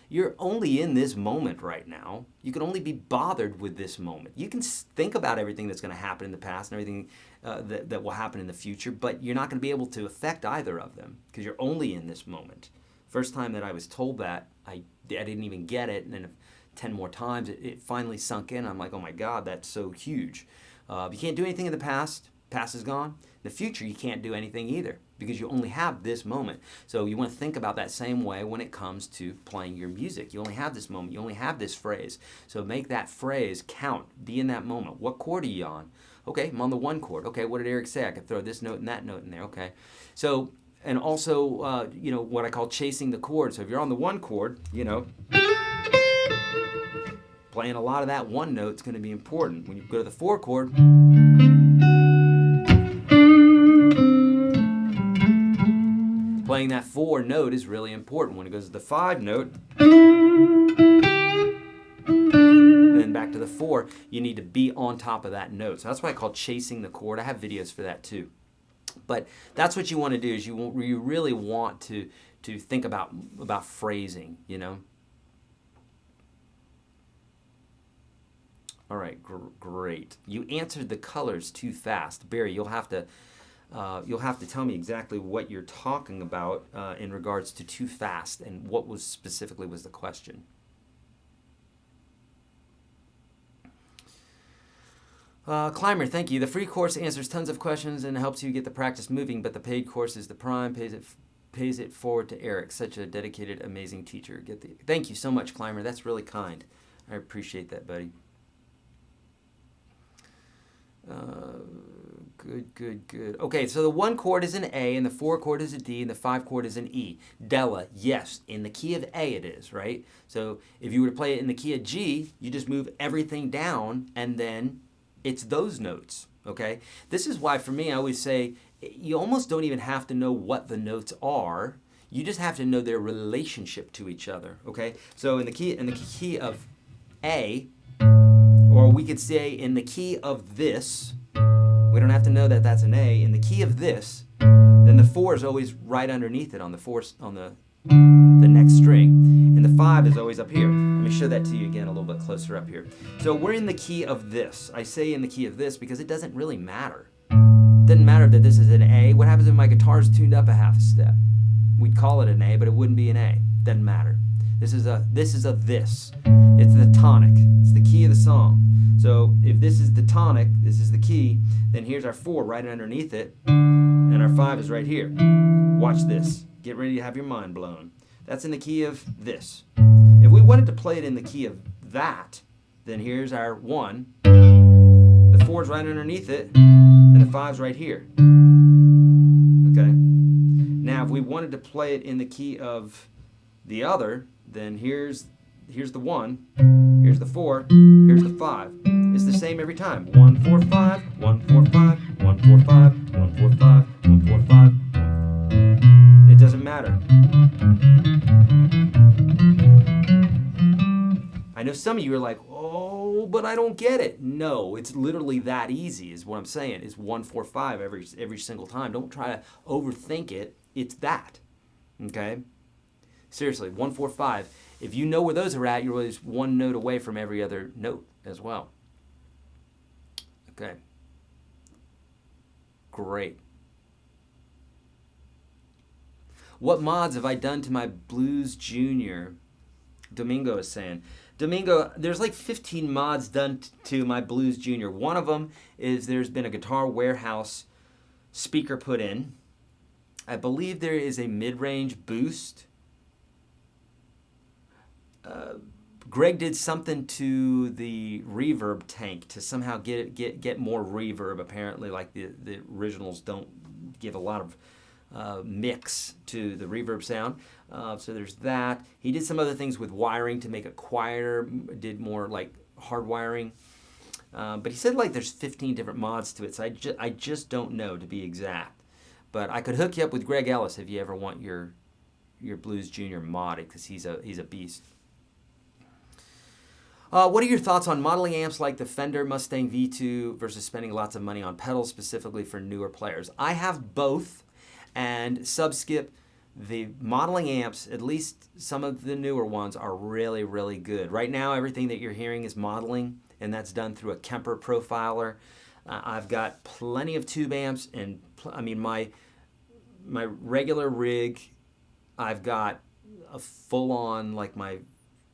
You're only in this moment right now. You can only be bothered with this moment. You can think about everything that's going to happen in the past and everything that will happen in the future, but you're not going to be able to affect either of them because you're only in this moment. First time that I was told that, I didn't even get it, and then 10 more times, it finally sunk in. I'm like, oh my God, that's so huge. You can't do anything in the past. Past is gone. In the future, you can't do anything either because you only have this moment. So you want to think about that same way when it comes to playing your music. You only have this moment. You only have this phrase. So make that phrase count. Be in that moment. What chord are you on? Okay, I'm on the 1 chord. Okay, what did Eric say? I could throw this note and that note in there. Okay. So, and also, what I call chasing the chord. So if you're on the 1 chord, playing a lot of that 1 note is going to be important. When you go to the 4 chord, playing that 4 note is really important. When it goes to the 5 note, then back to the 4, you need to be on top of that note. So that's what I call chasing the chord. I have videos for that too. But that's what you want to do is you really want to think about phrasing, All right, great. You answered the colors too fast. Barry, you'll have to tell me exactly what you're talking about in regards to too fast and what specifically was the question. Climber, thank you. The free course answers tons of questions and helps you get the practice moving, but the paid course is the prime, pays it forward to Eric. Such a dedicated, amazing teacher. Thank you so much, Climber. That's really kind. I appreciate that, buddy. Good. Okay, so the 1 chord is an A, and the 4 chord is a D, and the 5 chord is an E. Della, yes, in the key of A it is, right? So if you were to play it in the key of G, you just move everything down, and then it's those notes, okay? This is why, for me, I always say you almost don't even have to know what the notes are. You just have to know their relationship to each other, okay? So in the key of A, or we could say in the key of this, we don't have to know that that's an A. In the key of this, then the 4 is always right underneath it on the next string. And the 5 is always up here. Let me show that to you again a little bit closer up here. So we're in the key of this. I say in the key of this because it doesn't really matter. It doesn't matter that this is an A. What happens if my guitar is tuned up a half a step? We'd call it an A, but it wouldn't be an A. Doesn't matter. This is a this. It's the tonic. It's the key of the song. So if this is the tonic, this is the key, then here's our 4 right underneath it, and our 5 is right here. Watch this. Get ready to have your mind blown. That's in the key of this. If we wanted to play it in the key of that, then here's our 1, the 4's right underneath it, and the 5's right here. Okay? Now, if we wanted to play it in the key of the other, then here's the 1, here's the 4, here's the 5. It's the same every time. 1, 4, 5, 1, 4, 5, 1, 4, 5, 1, 4, 5, 1, 4, 5. It doesn't matter. I know some of you are like, oh, but I don't get it. No, it's literally that easy is what I'm saying. It's 1, 4, 5 every single time. Don't try to overthink it. It's that. Okay? Seriously, 1, 4, 5. If you know where those are at, you're always one note away from every other note as well. Okay. Great. What mods have I done to my Blues Junior? Domingo is saying. Domingo, there's like 15 mods done to my Blues Junior. One of them is there's been a Guitar Warehouse speaker put in. I believe there is a mid-range boost. Greg did something to the reverb tank to somehow get more reverb. Apparently, like the originals don't give a lot of mix to the reverb sound. So there's that. He did some other things with wiring to make it quieter, did more like hard wiring. But he said like there's 15 different mods to it, so I just don't know to be exact. But I could hook you up with Greg Ellis if you ever want your Blues Junior modded, because he's a beast. What are your thoughts on modeling amps like the Fender Mustang V2 versus spending lots of money on pedals specifically for newer players? I have both, and Subskip, the modeling amps, at least some of the newer ones, are really, really good. Right now, everything that you're hearing is modeling, and that's done through a Kemper profiler. I've got plenty of tube amps, and I mean my regular rig, I've got a full-on, like my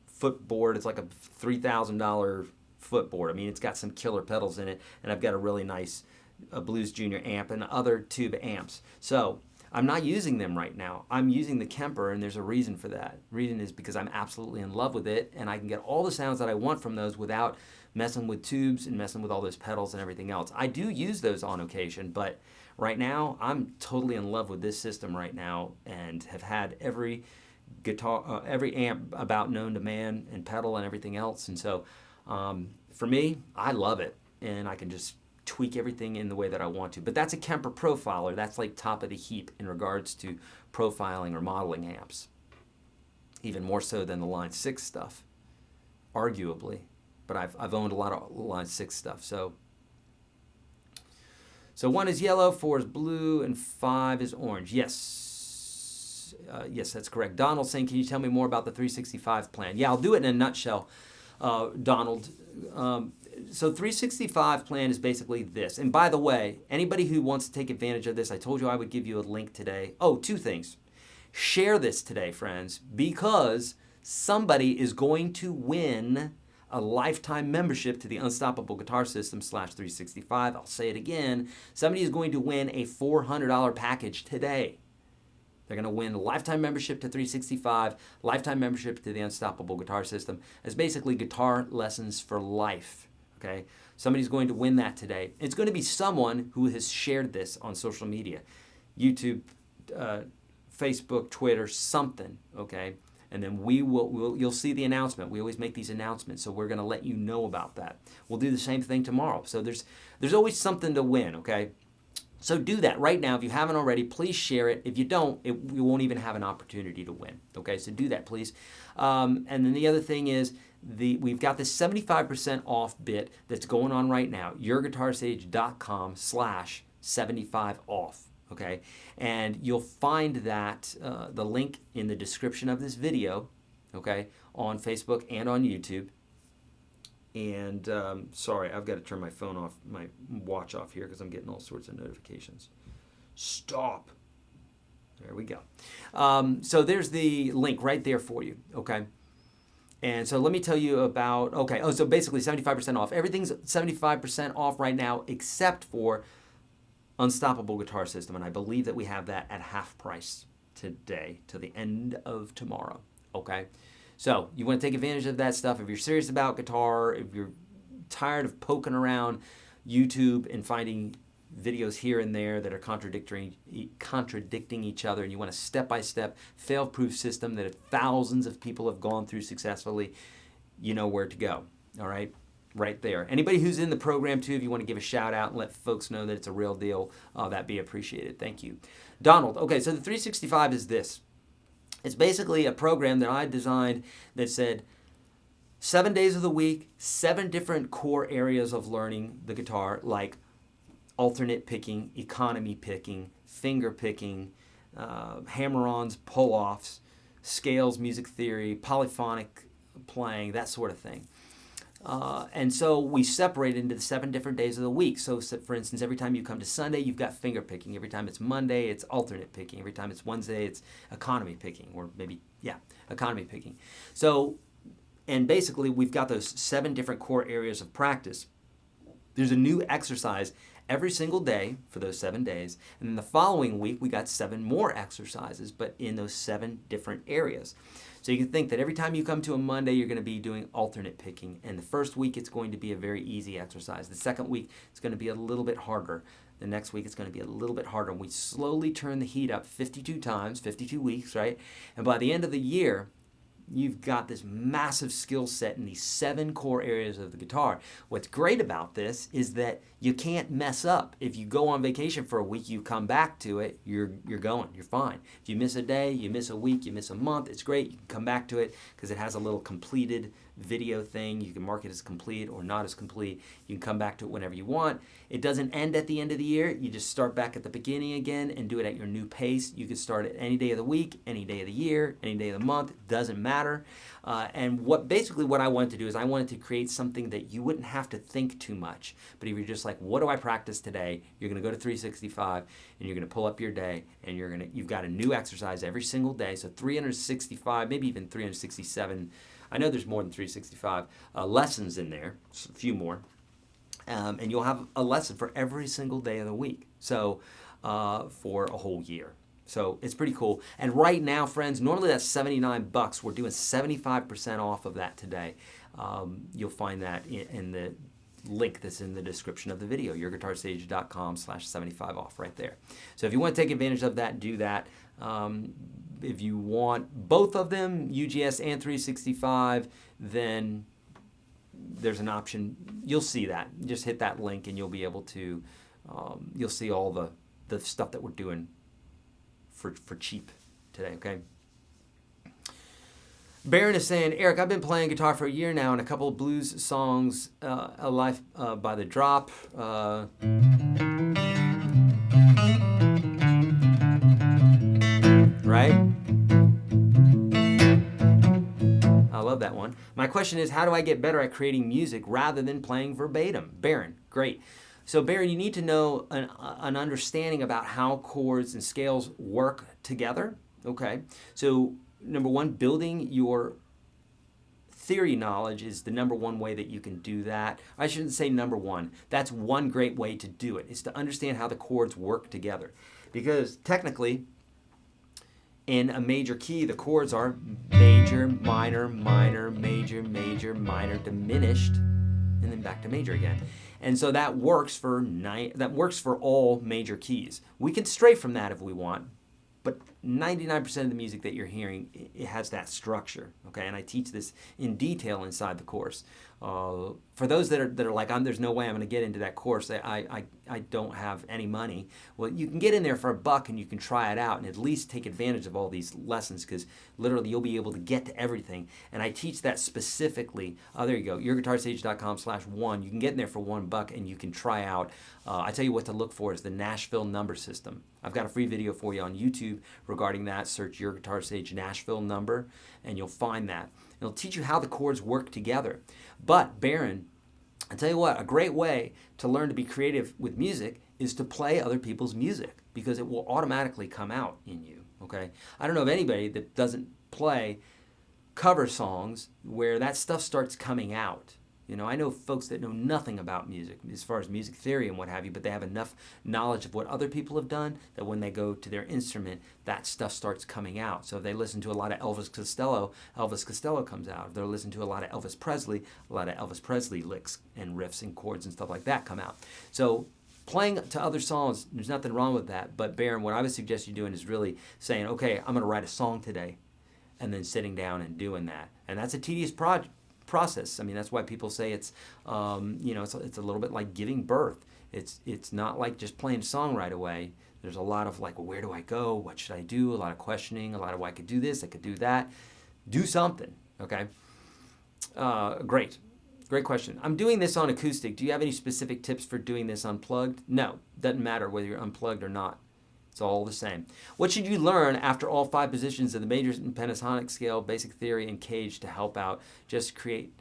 footboard. It's like a $3,000 footboard. I mean, it's got some killer pedals in it, and I've got a really nice Blues Junior amp and other tube amps. So I'm not using them right now. I'm using the Kemper, and there's a reason for that. Reason is because I'm absolutely in love with it, and I can get all the sounds that I want from those without messing with tubes and messing with all those pedals and everything else. I do use those on occasion, but right now I'm totally in love with this system right now, and have had every guitar, every amp about known to man, and pedal and everything else. And so for me, I love it, and I can just tweak everything in the way that I want to. But that's a Kemper profiler. That's like top of the heap in regards to profiling or modeling amps, even more so than the Line 6 stuff, arguably. But I've owned a lot of Line 6 stuff. So 1 is yellow, 4 is blue, and 5 is orange. Yes. Yes, that's correct. Donald saying, can you tell me more about the 365 plan? Yeah, I'll do it in a nutshell, Donald. So 365 plan is basically this. And by the way, anybody who wants to take advantage of this, I told you I would give you a link today. Oh, 2 things. Share this today, friends, because somebody is going to win a lifetime membership to the Unstoppable Guitar System /365. I'll say it again. Somebody is going to win a $400 package today. They're going to win a lifetime membership to 365, lifetime membership to the Unstoppable Guitar System. It's basically guitar lessons for life, okay? Somebody's going to win that today. It's going to be someone who has shared this on social media, YouTube, Facebook, Twitter, something, okay? And then you'll see the announcement. We always make these announcements, so we're going to let you know about that. We'll do the same thing tomorrow. So there's always something to win, okay? So do that right now. If you haven't already, please share it. If you don't, you won't even have an opportunity to win. Okay, so do that, please. And then the other thing is, we've got this 75% off bit that's going on right now. YourGuitarSage.com/75off. Okay, and you'll find that the link in the description of this video. Okay, on Facebook and on YouTube. And sorry, I've got to turn my phone off, my watch off here, because I'm getting all sorts of notifications. Stop. There we go. So there's the link right there for you, okay? And so let me tell you about, okay, so basically 75% off. Everything's 75% off right now except for Unstoppable Guitar System, and I believe that we have that at half price today to the end of tomorrow, okay? So you want to take advantage of that stuff. If you're serious about guitar, if you're tired of poking around YouTube and finding videos here and there that are contradicting each other, and you want a step-by-step, fail-proof system that thousands of people have gone through successfully, you know where to go, all right? Right there. Anybody who's in the program too, if you want to give a shout out and let folks know that it's a real deal, that'd be appreciated. Thank you. Donald, okay, so the 365 is this. It's basically a program that I designed that said 7 days of the week, 7 different core areas of learning the guitar, like alternate picking, economy picking, finger picking, hammer-ons, pull-offs, scales, music theory, polyphonic playing, that sort of thing. And so we separate into the 7 different days of the week. So for instance, every time you come to Sunday, you've got finger picking. Every time it's Monday, it's alternate picking. Every time it's Wednesday, it's economy picking, or maybe, economy picking. So, and basically, we've got those 7 different core areas of practice. There's a new exercise every single day for those 7 days. And then the following week, we got 7 more exercises, but in those 7 different areas. So you can think that every time you come to a Monday, you're going to be doing alternate picking. And the first week, it's going to be a very easy exercise. The second week, it's going to be a little bit harder. The next week, it's going to be a little bit harder. And we slowly turn the heat up 52 times, 52 weeks, right? And by the end of the year, you've got this massive skill set in these 7 core areas of the guitar. What's great about this is that you can't mess up. If you go on vacation for a week, you come back to it, you're going, you're fine. If you miss a day, you miss a week, you miss a month, it's great. You can come back to it because it has a little completed video thing. You can mark it as complete or not as complete. You can come back to it whenever you want. It doesn't end at the end of the year. You just start back at the beginning again and do it at your new pace. You can start at any day of the week, any day of the year, any day of the month. It doesn't matter. And what I wanted to do is I wanted to create something that you wouldn't have to think too much. But if you're just like, what do I practice today? You're going to go to 365 and you're going to pull up your day and you've got a new exercise every single day. So 365, maybe even 367. I know there's more than 365 lessons in there, a few more. And you'll have a lesson for every single day of the week. So for a whole year. So it's pretty cool. And right now, friends, normally that's $79. We're doing 75% off of that today. You'll find that in the link that's in the description of the video, YourGuitarSage.com/75 off right there. So if you want to take advantage of that, do that. If you want both of them, UGS and 365, then there's an option. You'll see that. Just hit that link and you'll be able to, you'll see all the stuff that we're doing for cheap today, okay? Baron is saying, Eric, I've been playing guitar for a year now and a couple of blues songs, A Life by the Drop. Right? I love that one. My question is, how do I get better at creating music rather than playing verbatim? Baron, great. So Baron, you need to know an understanding about how chords and scales work together, okay? So number one, building your theory knowledge is the number one way that you can do that. I shouldn't say number one. That's one great way to do it, is to understand how the chords work together. Because technically, in a major key, the chords are major, minor, minor, major, major, minor, diminished, and then back to major again. And so that works for all major keys. We can stray from that if we want, but 99% of the music that you're hearing, it has that structure, okay? And I teach this in detail inside the course. For those that are like, there's no way I'm going to get into that course. I don't have any money. Well, you can get in there for $1 and you can try it out and at least take advantage of all these lessons, because literally you'll be able to get to everything. And I teach that specifically. There you go, YourGuitarSage.com/1. You can get in there for $1 and you can try out. I tell you what to look for is the Nashville number system. I've got a free video for you on YouTube regarding that. Search Your Guitar Sage Nashville number and you'll find that. It'll teach you how the chords work together. But Baron, I tell you what, a great way to learn to be creative with music is to play other people's music, because it will automatically come out in you, okay? I don't know of anybody that doesn't play cover songs where that stuff starts coming out. You know, I know folks that know nothing about music as far as music theory and what have you, but they have enough knowledge of what other people have done that when they go to their instrument, that stuff starts coming out. So if they listen to a lot of Elvis Costello comes out. If they're listening to a lot of Elvis Presley, a lot of Elvis Presley licks and riffs and chords and stuff like that come out. So playing to other songs, there's nothing wrong with that. But Baron, what I would suggest you doing is really saying, okay, I'm going to write a song today, and then sitting down and doing that. And that's a tedious process. I mean, that's why people say it's, you know, it's a little bit like giving birth. It's not like just playing a song right away. There's a lot of like, well, where do I go? What should I do? A lot of questioning. A lot of, well, I could do this. I could do that. Do something. Okay. Great question. I'm doing this on acoustic. Do you have any specific tips for doing this unplugged? No, doesn't matter whether you're unplugged or not. It's all the same. What should you learn after all 5 positions of the major and pentatonic scale, basic theory, and cage to help out? Just create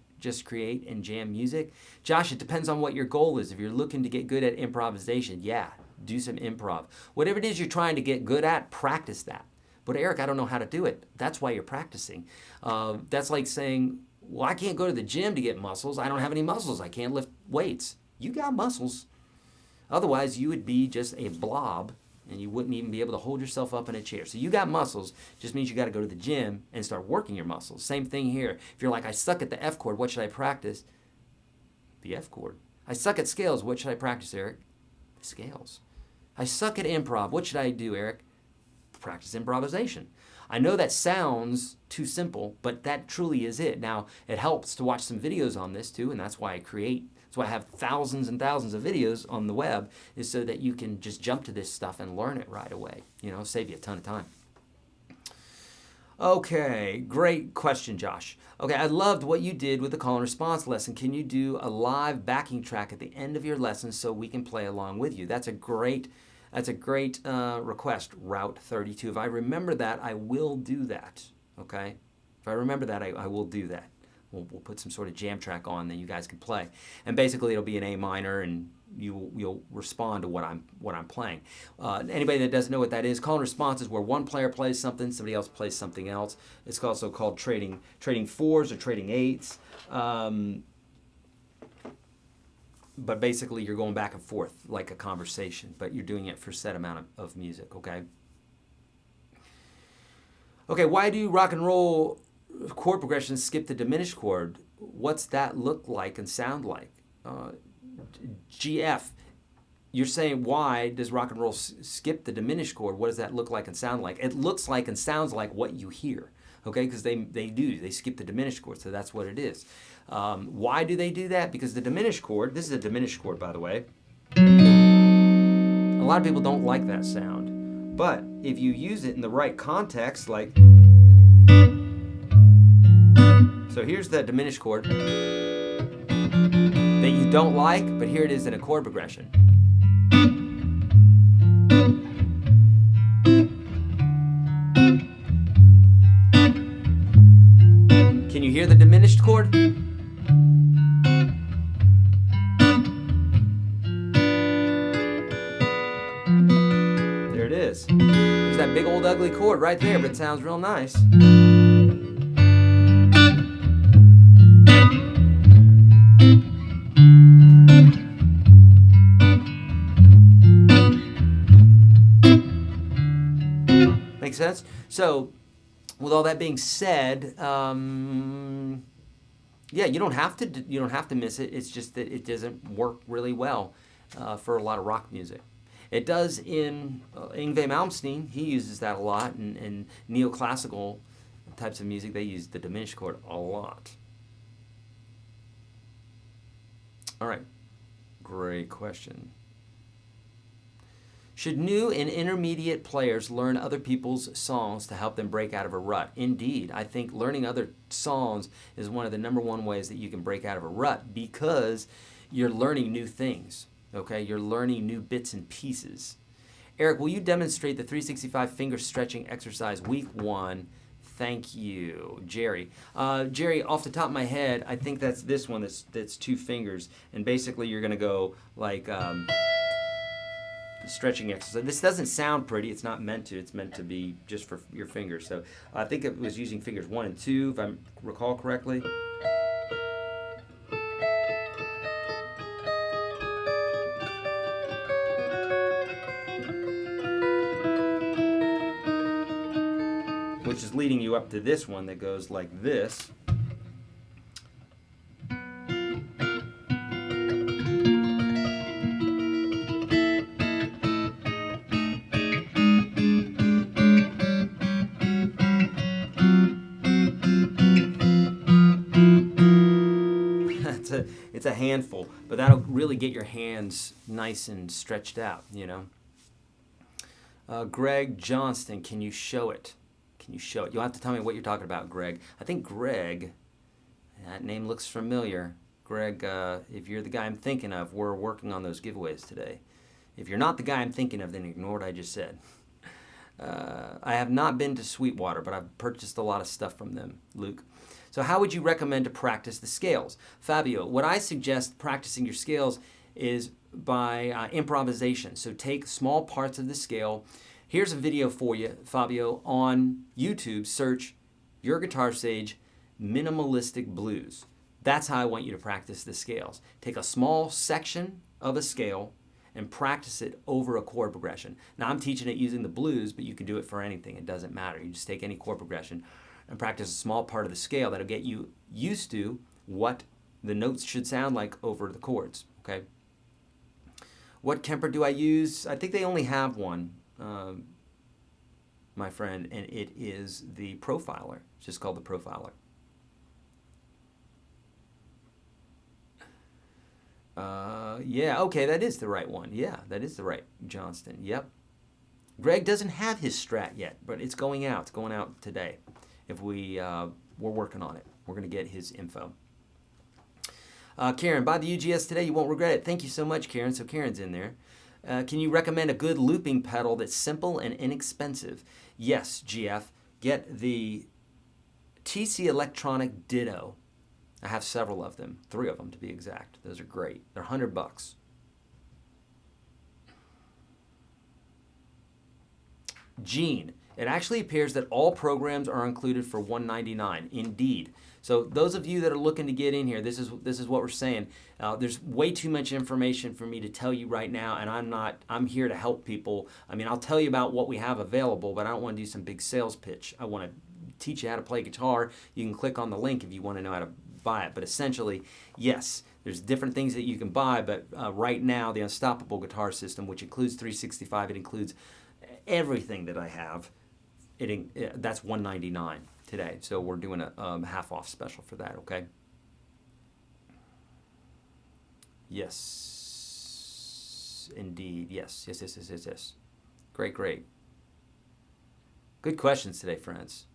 and jam music? Josh, it depends on what your goal is. If you're looking to get good at improvisation, yeah, do some improv. Whatever it is you're trying to get good at, practice that. But Eric, I don't know how to do it. That's why you're practicing. That's like saying, well, I can't go to the gym to get muscles. I don't have any muscles. I can't lift weights. You got muscles. Otherwise, you would be just a blob, and you wouldn't even be able to hold yourself up in a chair. So you got muscles, just means you got to go to the gym and start working your muscles. Same thing here. If you're like, I suck at the F chord, what should I practice? The F chord. I suck at scales, what should I practice, Eric? The scales. I suck at improv, what should I do, Eric? Practice improvisation. I know that sounds too simple, but that truly is it. Now, it helps to watch some videos on this too, and that's why I create. That's why I have thousands and thousands of videos on the web, is so that you can just jump to this stuff and learn it right away. You know, save you a ton of time. Okay, great question, Josh. Okay, I loved what you did with the call and response lesson. Can you do a live backing track at the end of your lesson so we can play along with you? That's a great request, Route 32. If I remember that, I will do that, okay? If I remember that, I will do that. We'll put some sort of jam track on that you guys can play. And basically, it'll be an A minor, and you'll respond to what I'm playing. Anybody that doesn't know what that is, call and response is where one player plays something, somebody else plays something else. It's also called trading 4s or trading 8s. But basically, you're going back and forth like a conversation, but you're doing it for a set amount of music, okay? Okay, why do rock and roll chord progressions skip the diminished chord? What's that look like and sound like? GF, you're saying why does rock and roll skip the diminished chord? What does that look like and sound like? It looks like and sounds like what you hear, okay? Because they skip the diminished chord, so that's what it is. Why do they do that? Because the diminished chord, this is a diminished chord, by the way. A lot of people don't like that sound. But if you use it in the right context, like, so here's the diminished chord that you don't like, but here it is in a chord progression. Can you hear the diminished chord? There it is. There's that big old ugly chord right there, but it sounds real nice. Make sense? So, with all that being said, yeah, you don't have to miss it. It's just that it doesn't work really well for a lot of rock music. It does in Yngwie Malmsteen. He uses that a lot, and in neoclassical types of music, they use the diminished chord a lot. All right, great question. Should new and intermediate players learn other people's songs to help them break out of a rut? Indeed. I think learning other songs is one of the #1 ways that you can break out of a rut, because you're learning new things, okay? You're learning new bits and pieces. Eric, will you demonstrate the 365 finger stretching exercise week 1? Thank you, Jerry. Jerry, off the top of my head, I think that's this one that's 2 fingers. And basically you're going to go like... stretching exercise. This doesn't sound pretty. It's not meant to. It's meant to be just for your fingers. So I think it was using fingers 1 and 2, if I recall correctly. which is leading you up to this one that goes like this. It's a handful, but that'll really get your hands nice and stretched out, you know. Greg Johnston, can you show it? Can you show it? You'll have to tell me what you're talking about, Greg. I think Greg, that name looks familiar. Greg, if you're the guy I'm thinking of, we're working on those giveaways today. If you're not the guy I'm thinking of, then ignore what I just said. I have not been to Sweetwater, but I've purchased a lot of stuff from them, Luke. So how would you recommend to practice the scales? Fabio, what I suggest practicing your scales is by improvisation. So take small parts of the scale. Here's a video for you, Fabio, on YouTube. Search YourGuitarSage Minimalistic Blues. That's how I want you to practice the scales. Take a small section of a scale and practice it over a chord progression. Now I'm teaching it using the blues, but you can do it for anything. It doesn't matter. You just take any chord progression and practice a small part of the scale that'll get you used to what the notes should sound like over the chords, okay? What Kemper do I use? I think they only have one, my friend, and it is the Profiler. It's just called the Profiler. Yeah, okay, that is the right one. Yeah, that is the right Johnston. Yep. Greg doesn't have his Strat yet, but it's going out. It's going out today. If we're working on it. We're going to get his info. Karen, buy the UGS today. You won't regret it. Thank you so much, Karen. So Karen's in there. Can you recommend a good looping pedal that's simple and inexpensive? Yes, GF. Get the TC Electronic Ditto. I have several of them. 3 of them to be exact. Those are great. They're $100. Gene. It actually appears that all programs are included for $199. Indeed. So those of you that are looking to get in here, this is what we're saying. There's way too much information for me to tell you right now, and I'm here to help people. I mean, I'll tell you about what we have available, but I don't want to do some big sales pitch. I want to teach you how to play guitar. You can click on the link if you want to know how to buy it. But essentially, yes, there's different things that you can buy, but right now, the Unstoppable Guitar System, which includes 365, it includes everything that I have. That's $199 today, so we're doing a half-off special for that, okay? Yes, indeed, yes. Great. Good questions today, friends.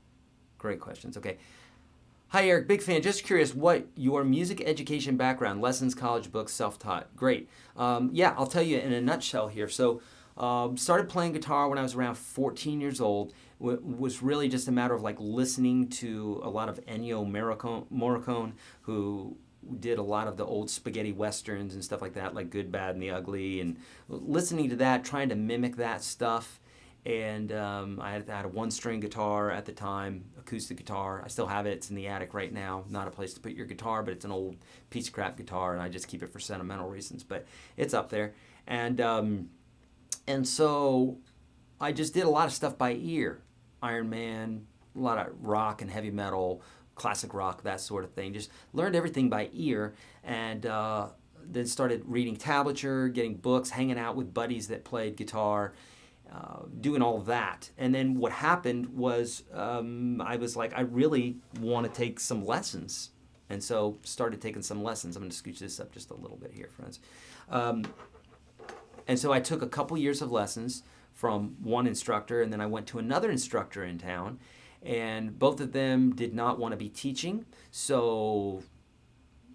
Great questions, okay. Hi, Eric, big fan. Just curious, what your music education background, lessons, college, books, self-taught? Great. Yeah, I'll tell you in a nutshell here. So, started playing guitar when I was around 14 years old. Was really just a matter of like listening to a lot of Ennio Morricone, who did a lot of the old spaghetti westerns and stuff like that, like Good, Bad, and the Ugly, and listening to that, trying to mimic that stuff. And I had a one-string guitar at the time, acoustic guitar. I still have it. It's in the attic right now. Not a place to put your guitar, but it's an old piece of crap guitar, and I just keep it for sentimental reasons. But it's up there. And so I just did a lot of stuff by ear. Iron Man, a lot of rock and heavy metal, classic rock, that sort of thing. Just learned everything by ear, and then started reading tablature, getting books, hanging out with buddies that played guitar, doing all of that. And then what happened was I was like, I really want to take some lessons. And so started taking some lessons. I'm going to scooch this up just a little bit here, friends. And so I took a couple years of lessons from one instructor, and then I went to another instructor in town, and both of them did not want to be teaching, so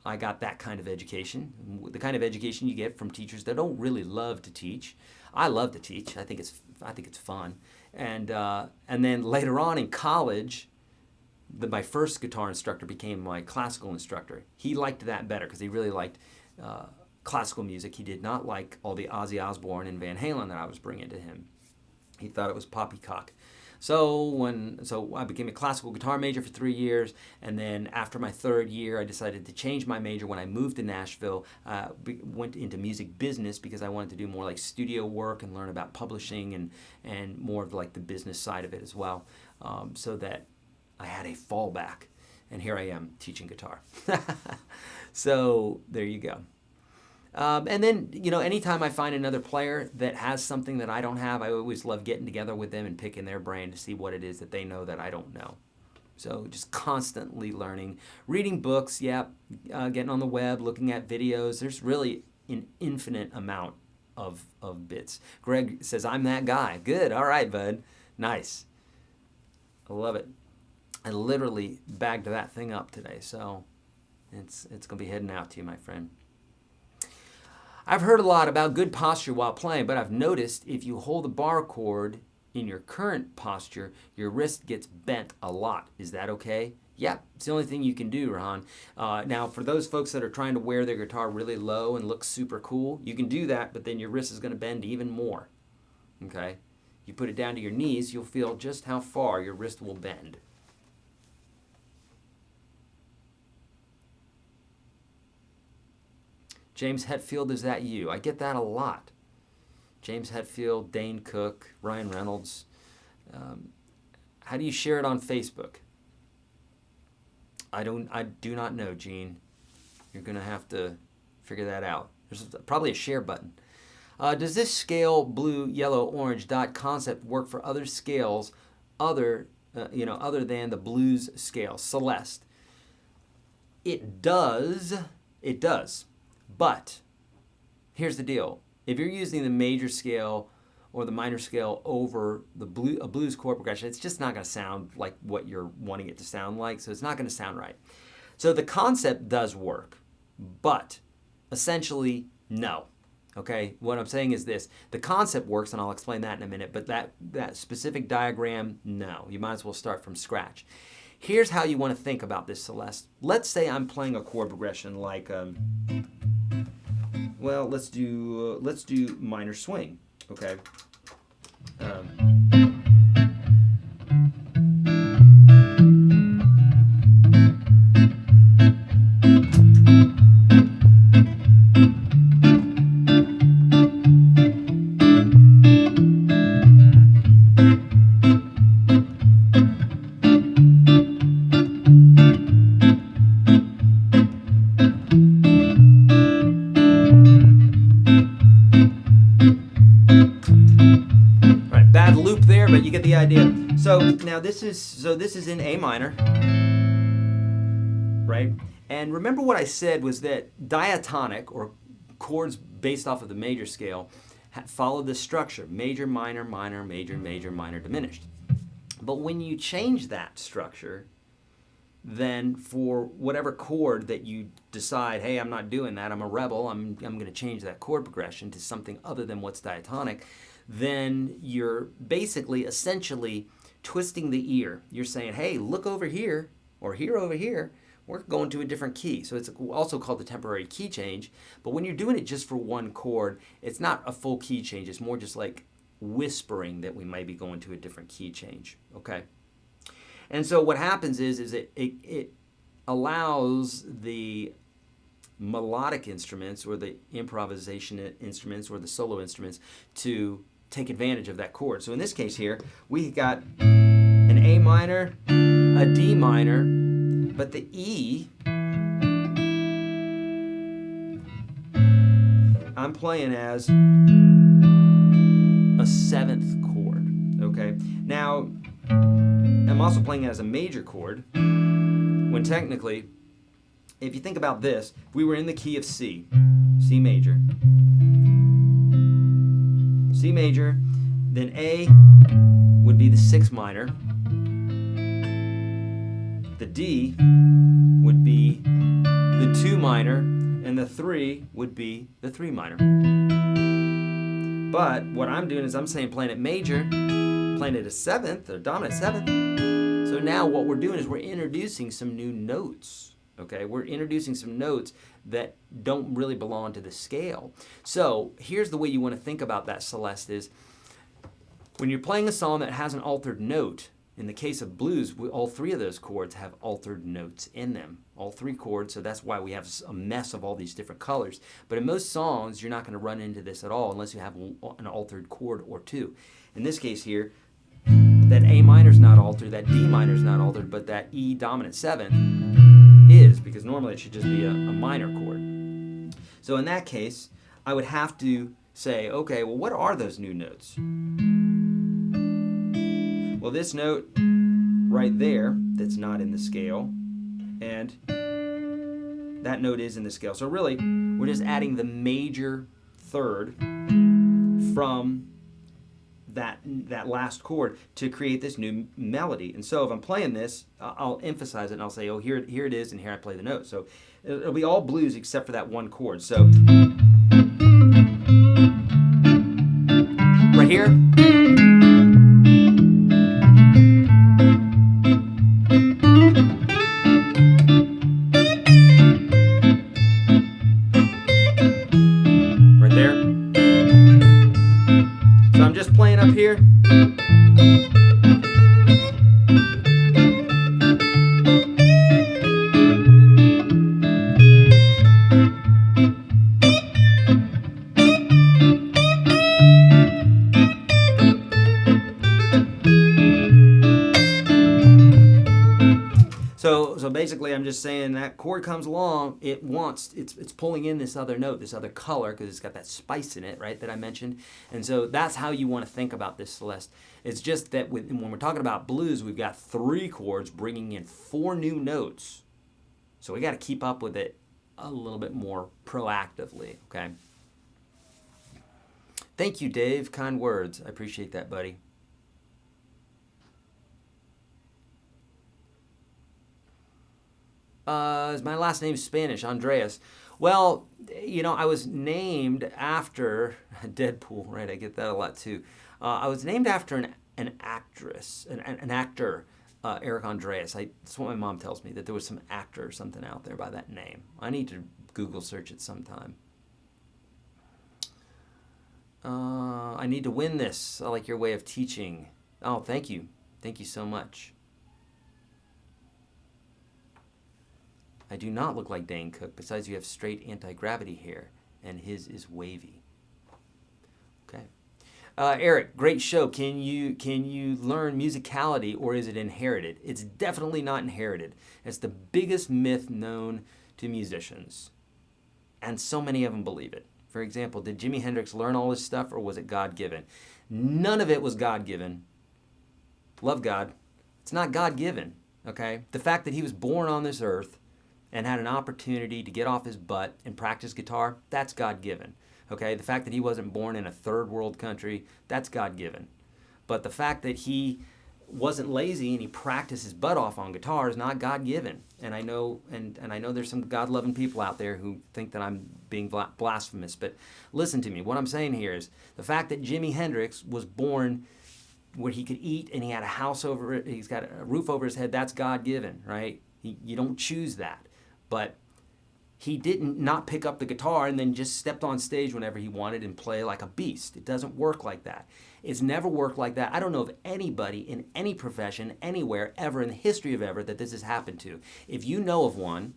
I got that kind of education, the kind of education you get from teachers that don't really love to teach. I love to teach. I think it's fun. And then later on in college, my first guitar instructor became my classical instructor. He liked that better because he really liked classical music. He did not like all the Ozzy Osbourne and Van Halen that I was bringing to him. He thought it was poppycock. So I became a classical guitar major for 3 years, and then after my 3rd year, I decided to change my major when I moved to Nashville. Went into music business because I wanted to do more like studio work and learn about publishing and more of like the business side of it as well, so that I had a fallback. And here I am teaching guitar. So there you go. And then, anytime I find another player that has something that I don't have, I always love getting together with them and picking their brain to see what it is that they know that I don't know. So just constantly learning, reading books, getting on the web, looking at videos. There's really an infinite amount of bits. Greg says, I'm that guy. Good. All right, bud. Nice. I love it. I literally bagged that thing up today, so it's going to be heading out to you, my friend. I've heard a lot about good posture while playing, but I've noticed if you hold the bar chord in your current posture, your wrist gets bent a lot. Is that okay? Yeah, it's the only thing you can do, Rahan. Now, for those folks that are trying to wear their guitar really low and look super cool, you can do that, but then your wrist is going to bend even more. Okay? You put it down to your knees, you'll feel just how far your wrist will bend. James Hetfield, is that you? I get that a lot. James Hetfield, Dane Cook, Ryan Reynolds. How do you share it on Facebook? I do not know, Gene. You're going to have to figure that out. There's probably a share button. Does this scale blue, yellow, orange dot concept work for other scales other than the blues scale? Celeste. It does. It does. But here's the deal. If you're using the major scale or the minor scale over a blues chord progression, it's just not going to sound like what you're wanting it to sound like, so it's not going to sound right. So the concept does work, but essentially, no. Okay, what I'm saying is this. The concept works, and I'll explain that in a minute, but that specific diagram, no. You might as well start from scratch. Here's how you want to think about this, Celeste. Let's say I'm playing a chord progression like... well, let's do minor swing, okay? Bad loop there, but you get the idea. So now this is in A minor, right? And remember what I said was that diatonic, or chords based off of the major scale, follow this structure: major, minor, minor, major, major, minor, diminished. But when you change that structure, then for whatever chord that you decide, hey, I'm not doing that, I'm a rebel, I'm going to change that chord progression to something other than what's diatonic, then you're basically essentially twisting the ear. You're saying, hey, look over here, or here over here, we're going to a different key. So it's also called the temporary key change. But when you're doing it just for one chord, it's not a full key change. It's more just like whispering that we might be going to a different key change, okay? And so what happens is it allows the melodic instruments, or the improvisation instruments, or the solo instruments to take advantage of that chord. So in this case here, we got an A minor, a D minor, but the E, I'm playing as a 7th chord, okay? Now, I'm also playing it as a major chord, when technically, if you think about this, if we were in the key of C, C major, C major, then A would be the 6 minor, the D would be the 2 minor, and the 3 would be the 3 minor. But what I'm doing is I'm saying playing it major, playing it a 7th, or dominant 7th. So now what we're doing is we're introducing some new notes. Okay, we're introducing some notes that don't really belong to the scale. So here's the way you want to think about that, Celeste, is When you're playing a song that has an altered note, in the case of blues, all three of those chords have altered notes in them. All three chords, so that's why we have a mess of all these different colors. But in most songs, you're not going to run into this at all unless you have an altered chord or two. In this case here, that A minor is not altered, that D minor is not altered, but that E dominant 7 is, because normally it should just be a minor chord. So in that case, I would have to say, okay, well, what are those new notes? Well, this note right there, that's not in the scale, and that note is in the scale. So really, we're just adding the major third from that last chord to create this new melody. And so if I'm playing this, I'll emphasize it and I'll say, oh, here it is, and here I play the note. So it'll be all blues except for that one chord. So right here, right there. So I'm just playing up here. So basically, I'm just saying that chord comes along, it's pulling in this other note, this other color, because it's got that spice in it, right, that I mentioned. And so that's how you want to think about this, Celeste. It's just that when we're talking about blues, we've got 3 chords bringing in 4 new notes. So we got to keep up with it a little bit more proactively, okay? Thank you, Dave. Kind words. I appreciate that, buddy. Is my last name Spanish? Andreas. Well, you know, I was named after Deadpool, right? I get that a lot too. I was named after an actress, an actor, Eric Andreas. That's what my mom tells me, that there was some actor or something out there by that name. I need to Google search it sometime. I need to win this. I like your way of teaching. Oh, thank you. Thank you so much. I do not look like Dane Cook. Besides, you have straight anti-gravity hair, and his is wavy. Okay. Eric, great show. Can you learn musicality, or is it inherited? It's definitely not inherited. It's the biggest myth known to musicians, and so many of them believe it. For example, did Jimi Hendrix learn all this stuff, or was it God-given? None of it was God-given. Love God. It's not God-given, okay? The fact that he was born on this earth and had an opportunity to get off his butt and practice guitar, that's God-given. Okay, the fact that he wasn't born in a third world country, that's God-given. But the fact that he wasn't lazy and he practiced his butt off on guitar is not God-given. And I know, and I know there's some God-loving people out there who think that I'm being blasphemous. But listen to me. What I'm saying here is the fact that Jimi Hendrix was born where he could eat and he had a house over it, he's got a roof over his head, that's God-given, right? You don't choose that. But he didn't not pick up the guitar and then just stepped on stage whenever he wanted and play like a beast. It doesn't work like that. It's never worked like that. I don't know of anybody in any profession, anywhere, ever in the history of ever that this has happened to. If you know of one,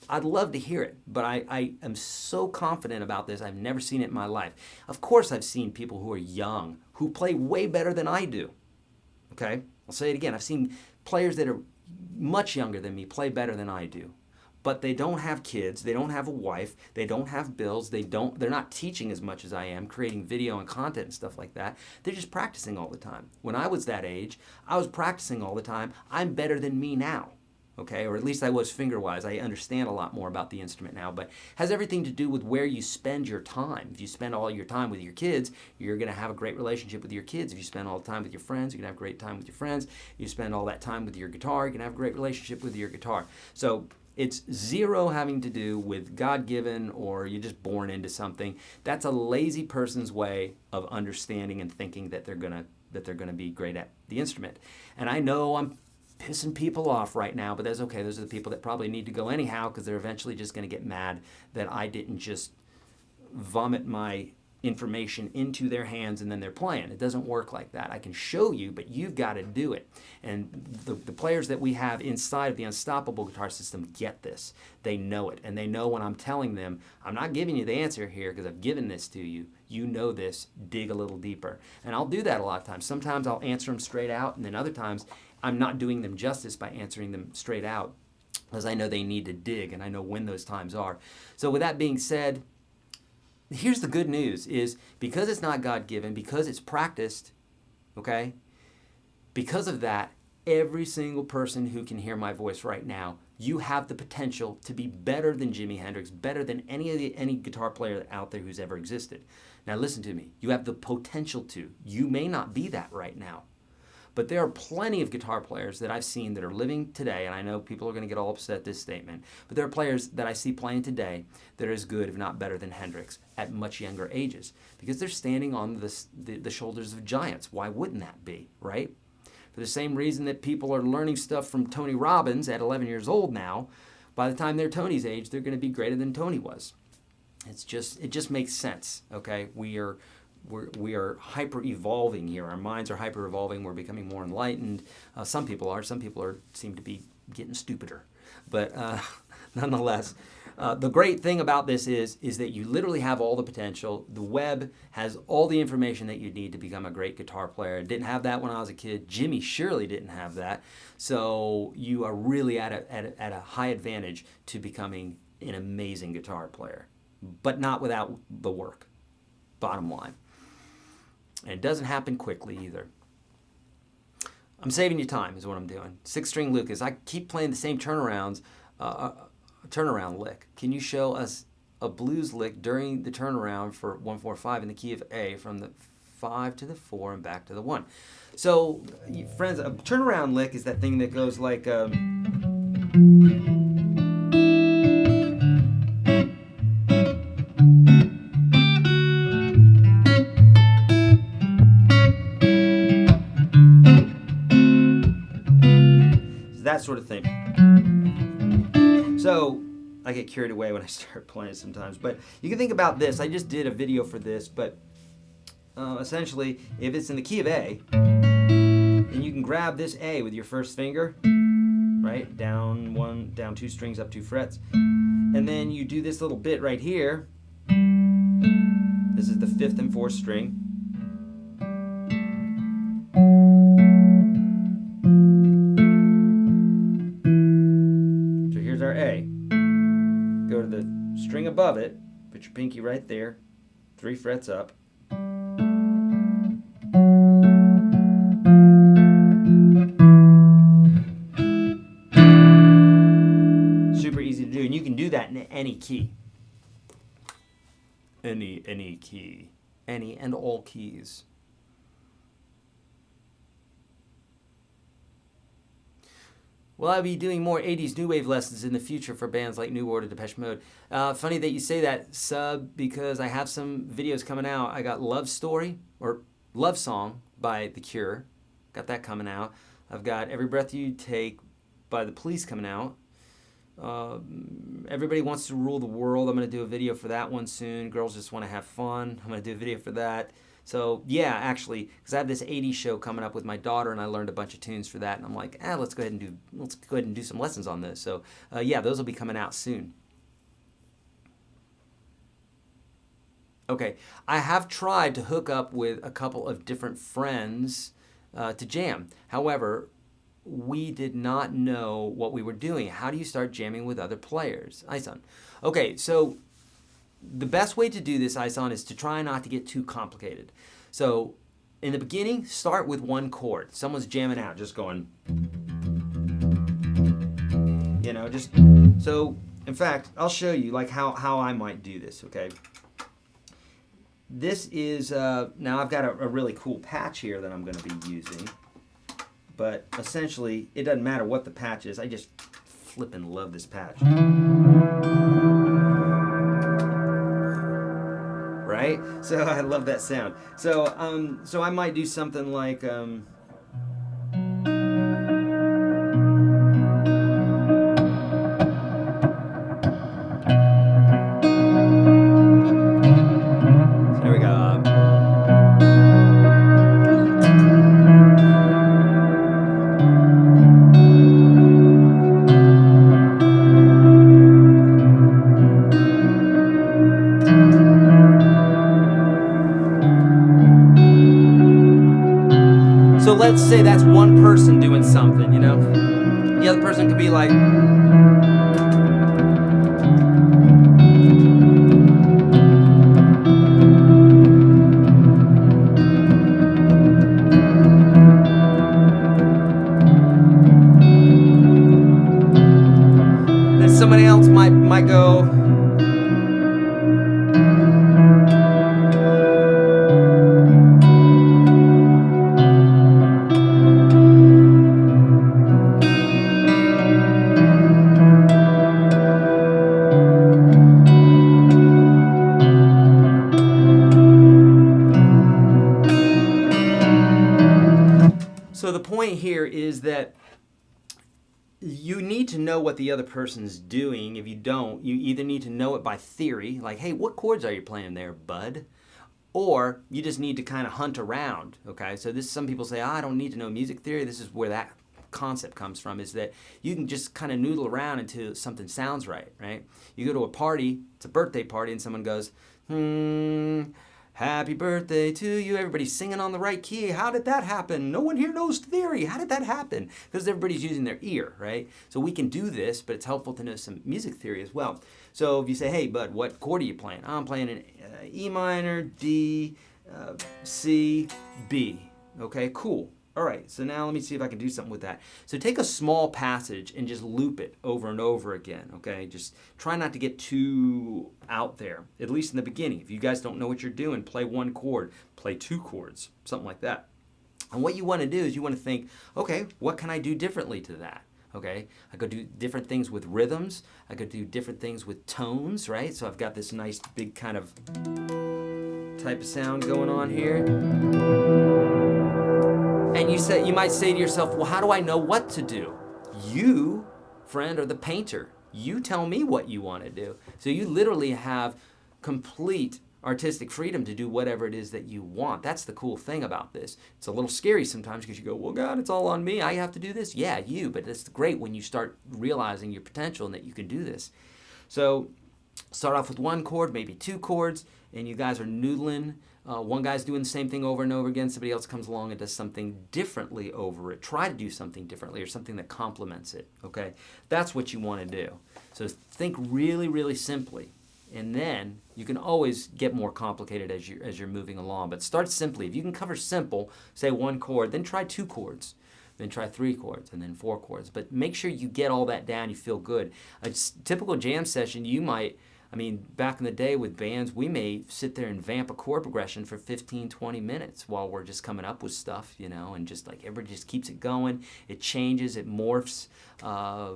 I'd love to hear it. But I am so confident about this, I've never seen it in my life. Of course I've seen people who are young, who play way better than I do. Okay? I'll say it again. I've seen players that are much younger than me play better than I do. But they don't have kids, they don't have a wife, they don't have bills, they're not teaching as much as I am, creating video and content and stuff like that. They're just practicing all the time. When I was that age, I was practicing all the time. I'm better than me now, okay? Or at least I was finger-wise. I understand a lot more about the instrument now, but it has everything to do with where you spend your time. If you spend all your time with your kids, you're going to have a great relationship with your kids. If you spend all the time with your friends, you're going to have a great time with your friends. If you spend all that time with your guitar, you're going to have a great relationship with your guitar. So it's zero having to do with God-given or you're just born into something. That's a lazy person's way of understanding and thinking that they're gonna be great at the instrument. And I know I'm pissing people off right now, but that's okay. Those are the people that probably need to go anyhow because they're eventually just going to get mad that I didn't just vomit my information into their hands and then they're playing. It doesn't work like that. I can show you, but you've got to do it. And the players that we have inside of the Unstoppable Guitar System get this. They know it. And they know when I'm telling them, I'm not giving you the answer here because I've given this to you. You know this. Dig a little deeper. And I'll do that a lot of times. Sometimes I'll answer them straight out, and then other times I'm not doing them justice by answering them straight out because I know they need to dig, and I know when those times are. So with that being said, here's the good news is because it's not God-given, because it's practiced, okay, because of that, every single person who can hear my voice right now, you have the potential to be better than Jimi Hendrix, better than any guitar player out there who's ever existed. Now listen to me. You have the potential to. You may not be that right now. But there are plenty of guitar players that I've seen that are living today, and I know people are going to get all upset at this statement, but there are players that I see playing today that are as good, if not better, than Hendrix at much younger ages because they're standing on the shoulders of giants. Why wouldn't that be, right? For the same reason that people are learning stuff from Tony Robbins at 11 years old now, by the time they're Tony's age, they're going to be greater than Tony was. It just makes sense, okay? We are hyper-evolving here. Our minds are hyper-evolving. We're becoming more enlightened. Some people are. Some people seem to be getting stupider. But nonetheless, the great thing about this is that you literally have all the potential. The web has all the information that you need to become a great guitar player. I didn't have that when I was a kid. Jimmy surely didn't have that. So you are really at a high advantage to becoming an amazing guitar player, but not without the work, bottom line. And it doesn't happen quickly either. I'm saving you time is what I'm doing. 6-string Lucas. I keep playing the same turnaround lick. Can you show us a blues lick during the turnaround for 1-4-5 in the key of A from the 5 to the 4 and back to the 1? So, friends, a turnaround lick is that thing that goes like... that sort of thing. So I get carried away when I start playing sometimes, but you can think about this. I just did a video for this, but essentially, if it's in the key of A, then you can grab this A with your first finger, right? Down 1, down 2 strings, up 2 frets, and then you do this little bit right here. This is the 5th and 4th string. Our A. Go to the string above it, put your pinky right there, 3 frets up. Super easy to do, and you can do that in any key. Any key. Any and all keys. Will I be doing more 80s new wave lessons in the future for bands like New Order, Depeche Mode? Funny that you say that, Sub, because I have some videos coming out. I got Love Story, or Love Song by The Cure. Got that coming out. I've got Every Breath You Take by The Police coming out. Everybody Wants to Rule the World. I'm going to do a video for that one soon. Girls Just Want to Have Fun. I'm going to do a video for that. So yeah, actually, because I have this 80s show coming up with my daughter, and I learned a bunch of tunes for that, and I'm like, let's go ahead and do some lessons on this. So yeah, those will be coming out soon. Okay, I have tried to hook up with a couple of different friends to jam. However, we did not know what we were doing. How do you start jamming with other players? Ison. Okay, so the best way to do this, Ison, is to try not to get too complicated. So in the beginning, start with one chord. Someone's jamming out, just going, just, so in fact, I'll show you like how I might do this, okay? This is, now I've got a really cool patch here that I'm going to be using, but essentially, it doesn't matter what the patch is. I just flippin' love this patch. Right? So I love that sound. So so I might do something like there we go. So let's say that's one person doing something, you know? The other person could be like, then somebody else might go, so the point here is that you need to know what the other person's doing. If you don't, you either need to know it by theory, like, hey, what chords are you playing there, bud? Or you just need to kind of hunt around, okay? So this, some people say, I don't need to know music theory. This is where that concept comes from, is that you can just kind of noodle around until something sounds right, right? You go to a party, it's a birthday party, and someone goes, happy birthday to you. Everybody's singing on the right key. How did that happen? No one here knows theory. How did that happen? Because everybody's using their ear, right? So we can do this, but it's helpful to know some music theory as well. So if you say, hey, bud, what chord are you playing? I'm playing an E minor, D, C, B. Okay, cool. All right, so now let me see if I can do something with that. So take a small passage and just loop it over and over again, okay? Just try not to get too out there, at least in the beginning. If you guys don't know what you're doing, play one chord, play two chords, something like that. And what you want to do is you want to think, okay, what can I do differently to that? Okay, I could do different things with rhythms. I could do different things with tones, right? So I've got this nice big kind of type of sound going on here. And you might say to yourself, well, how do I know what to do? You, friend, are the painter. You tell me what you want to do. So you literally have complete artistic freedom to do whatever it is that you want. That's the cool thing about this. It's a little scary sometimes because you go, well, God, it's all on me. I have to do this. Yeah, you, but it's great when you start realizing your potential and that you can do this. So start off with one chord, maybe two chords, and you guys are noodling. One guy's doing the same thing over and over again. Somebody else comes along and does something differently over it. Try to do something differently or something that complements it, okay? That's what you want to do. So think really, really simply. And then you can always get more complicated as you're moving along. But start simply. If you can cover simple, say one chord, then try two chords. Then try three chords, and then four chords. But make sure you get all that down, you feel good. A typical jam session, you might, back in the day with bands, we may sit there and vamp a chord progression for 15, 20 minutes while we're just coming up with stuff, and just like everybody just keeps it going. It changes, it morphs. I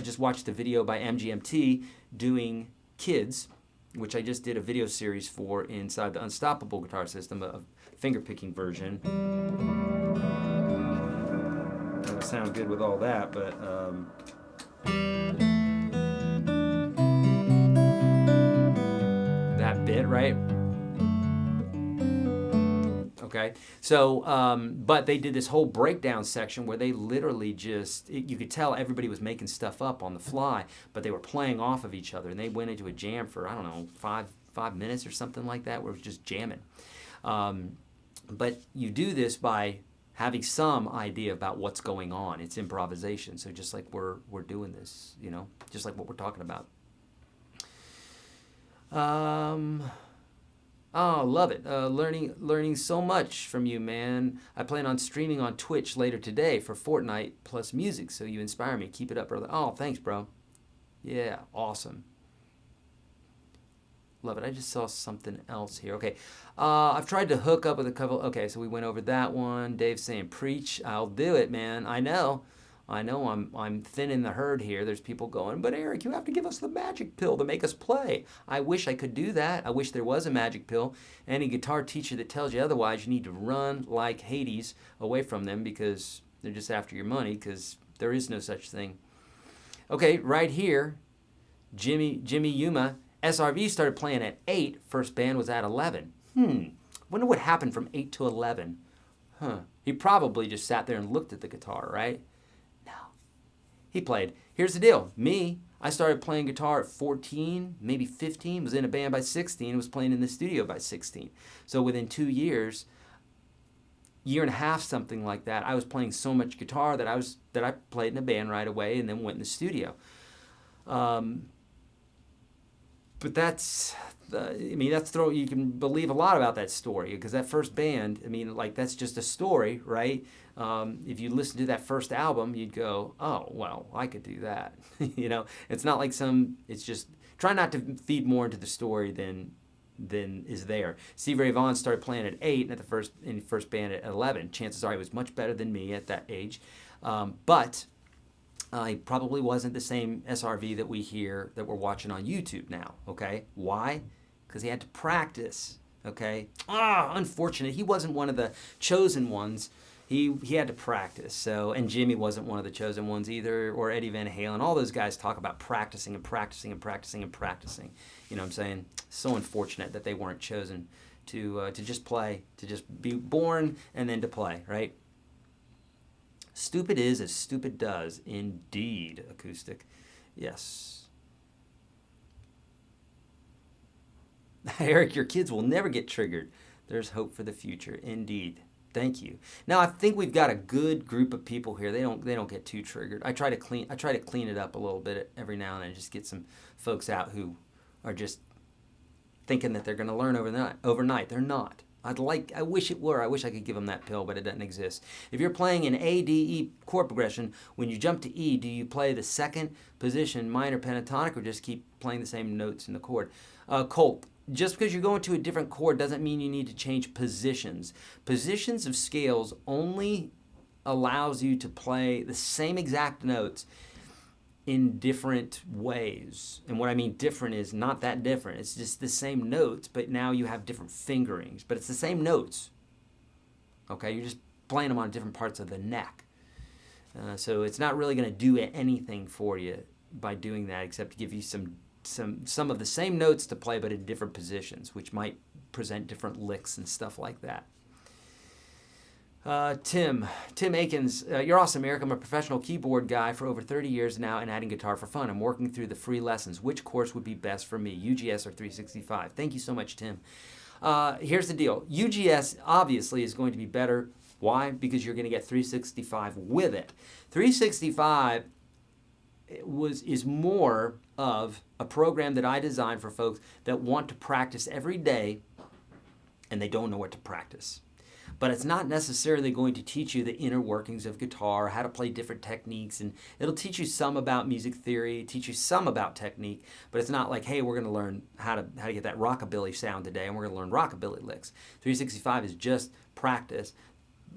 just watched a video by MGMT doing Kids, which I just did a video series for inside the Unstoppable guitar system, a finger-picking version. Doesn't sound good with all that, but that bit, right? Okay, so, but they did this whole breakdown section where they literally just, you could tell everybody was making stuff up on the fly, but they were playing off of each other, and they went into a jam for, I don't know, five minutes or something like that, where it was just jamming. But you do this by having some idea about what's going on. It's improvisation, so just like we're doing this, just like what we're talking about. Oh, love it. Learning so much from you, man. I plan on streaming on Twitch later today for Fortnite plus music, so you inspire me. Keep it up, brother. Oh, thanks, bro. Yeah, awesome. Love it. I just saw something else here. Okay. I've tried to hook up with a couple. Okay, so we went over that one. Dave's saying, preach. I'll do it, man. I know I'm thinning the herd here. There's people going, but Eric, you have to give us the magic pill to make us play. I wish I could do that. I wish there was a magic pill. Any guitar teacher that tells you otherwise, you need to run like Hades away from them because they're just after your money, because there is no such thing. Okay, right here, Jimmy Yuma, SRV started playing at 8. First band was at 11. Wonder what happened from 8 to 11. He probably just sat there and looked at the guitar, right? He played. Here's the deal. I started playing guitar at 14, maybe 15, was in a band by 16, was playing in the studio by 16. So within 2 years, year and a half, something like that, I was playing so much guitar that I played in a band right away and then went in the studio. But that's, you can believe a lot about that story, because that first band, that's just a story, right? If you listen to that first album, you'd go, oh, well, I could do that. It's not like it's just, try not to feed more into the story than is there. Stevie Ray Vaughan started playing at 8 and in the first band at 11. Chances are he was much better than me at that age. But he probably wasn't the same SRV that we're watching on YouTube now, okay? Why? Because he had to practice, okay? Unfortunate. He wasn't one of the chosen ones. He had to practice. So, and Jimmy wasn't one of the chosen ones either, or Eddie Van Halen. All those guys talk about practicing and practicing and practicing and practicing. You know what I'm saying? So unfortunate that they weren't chosen to just play, to just be born and then to play, right? Stupid is as stupid does, indeed, acoustic. Yes. Eric, your kids will never get triggered. There's hope for the future, indeed. Thank you. Now I think we've got a good group of people here. They don't get too triggered. I try to clean it up a little bit every now and then, just get some folks out who are just thinking that they're going to learn overnight. They're not. I wish it were. I wish I could give them that pill, but it doesn't exist. If you're playing an A, D, E chord progression, when you jump to E, do you play the second position minor pentatonic or just keep playing the same notes in the chord? Colt, just because you're going to a different chord doesn't mean you need to change positions. Positions of scales only allows you to play the same exact notes in different ways. And what I mean different is not that different. It's just the same notes, but now you have different fingerings. But it's the same notes. Okay, you're just playing them on different parts of the neck. So it's not really going to do anything for you by doing that, except to give you some of the same notes to play, but in different positions, which might present different licks and stuff like that. Tim Akins, you're awesome, Eric. I'm a professional keyboard guy for over 30 years now and adding guitar for fun. I'm working through the free lessons. Which course would be best for me, UGS or 365? Thank you so much, Tim. Here's the deal. UGS obviously is going to be better. Why? Because you're going to get 365 with it. 365 is more of a program that I designed for folks that want to practice every day and they don't know what to practice. But it's not necessarily going to teach you the inner workings of guitar, how to play different techniques, and it'll teach you some about music theory, teach you some about technique, but it's not like, hey, we're going to learn how to get that rockabilly sound today, and we're going to learn rockabilly licks. 365 is just practice.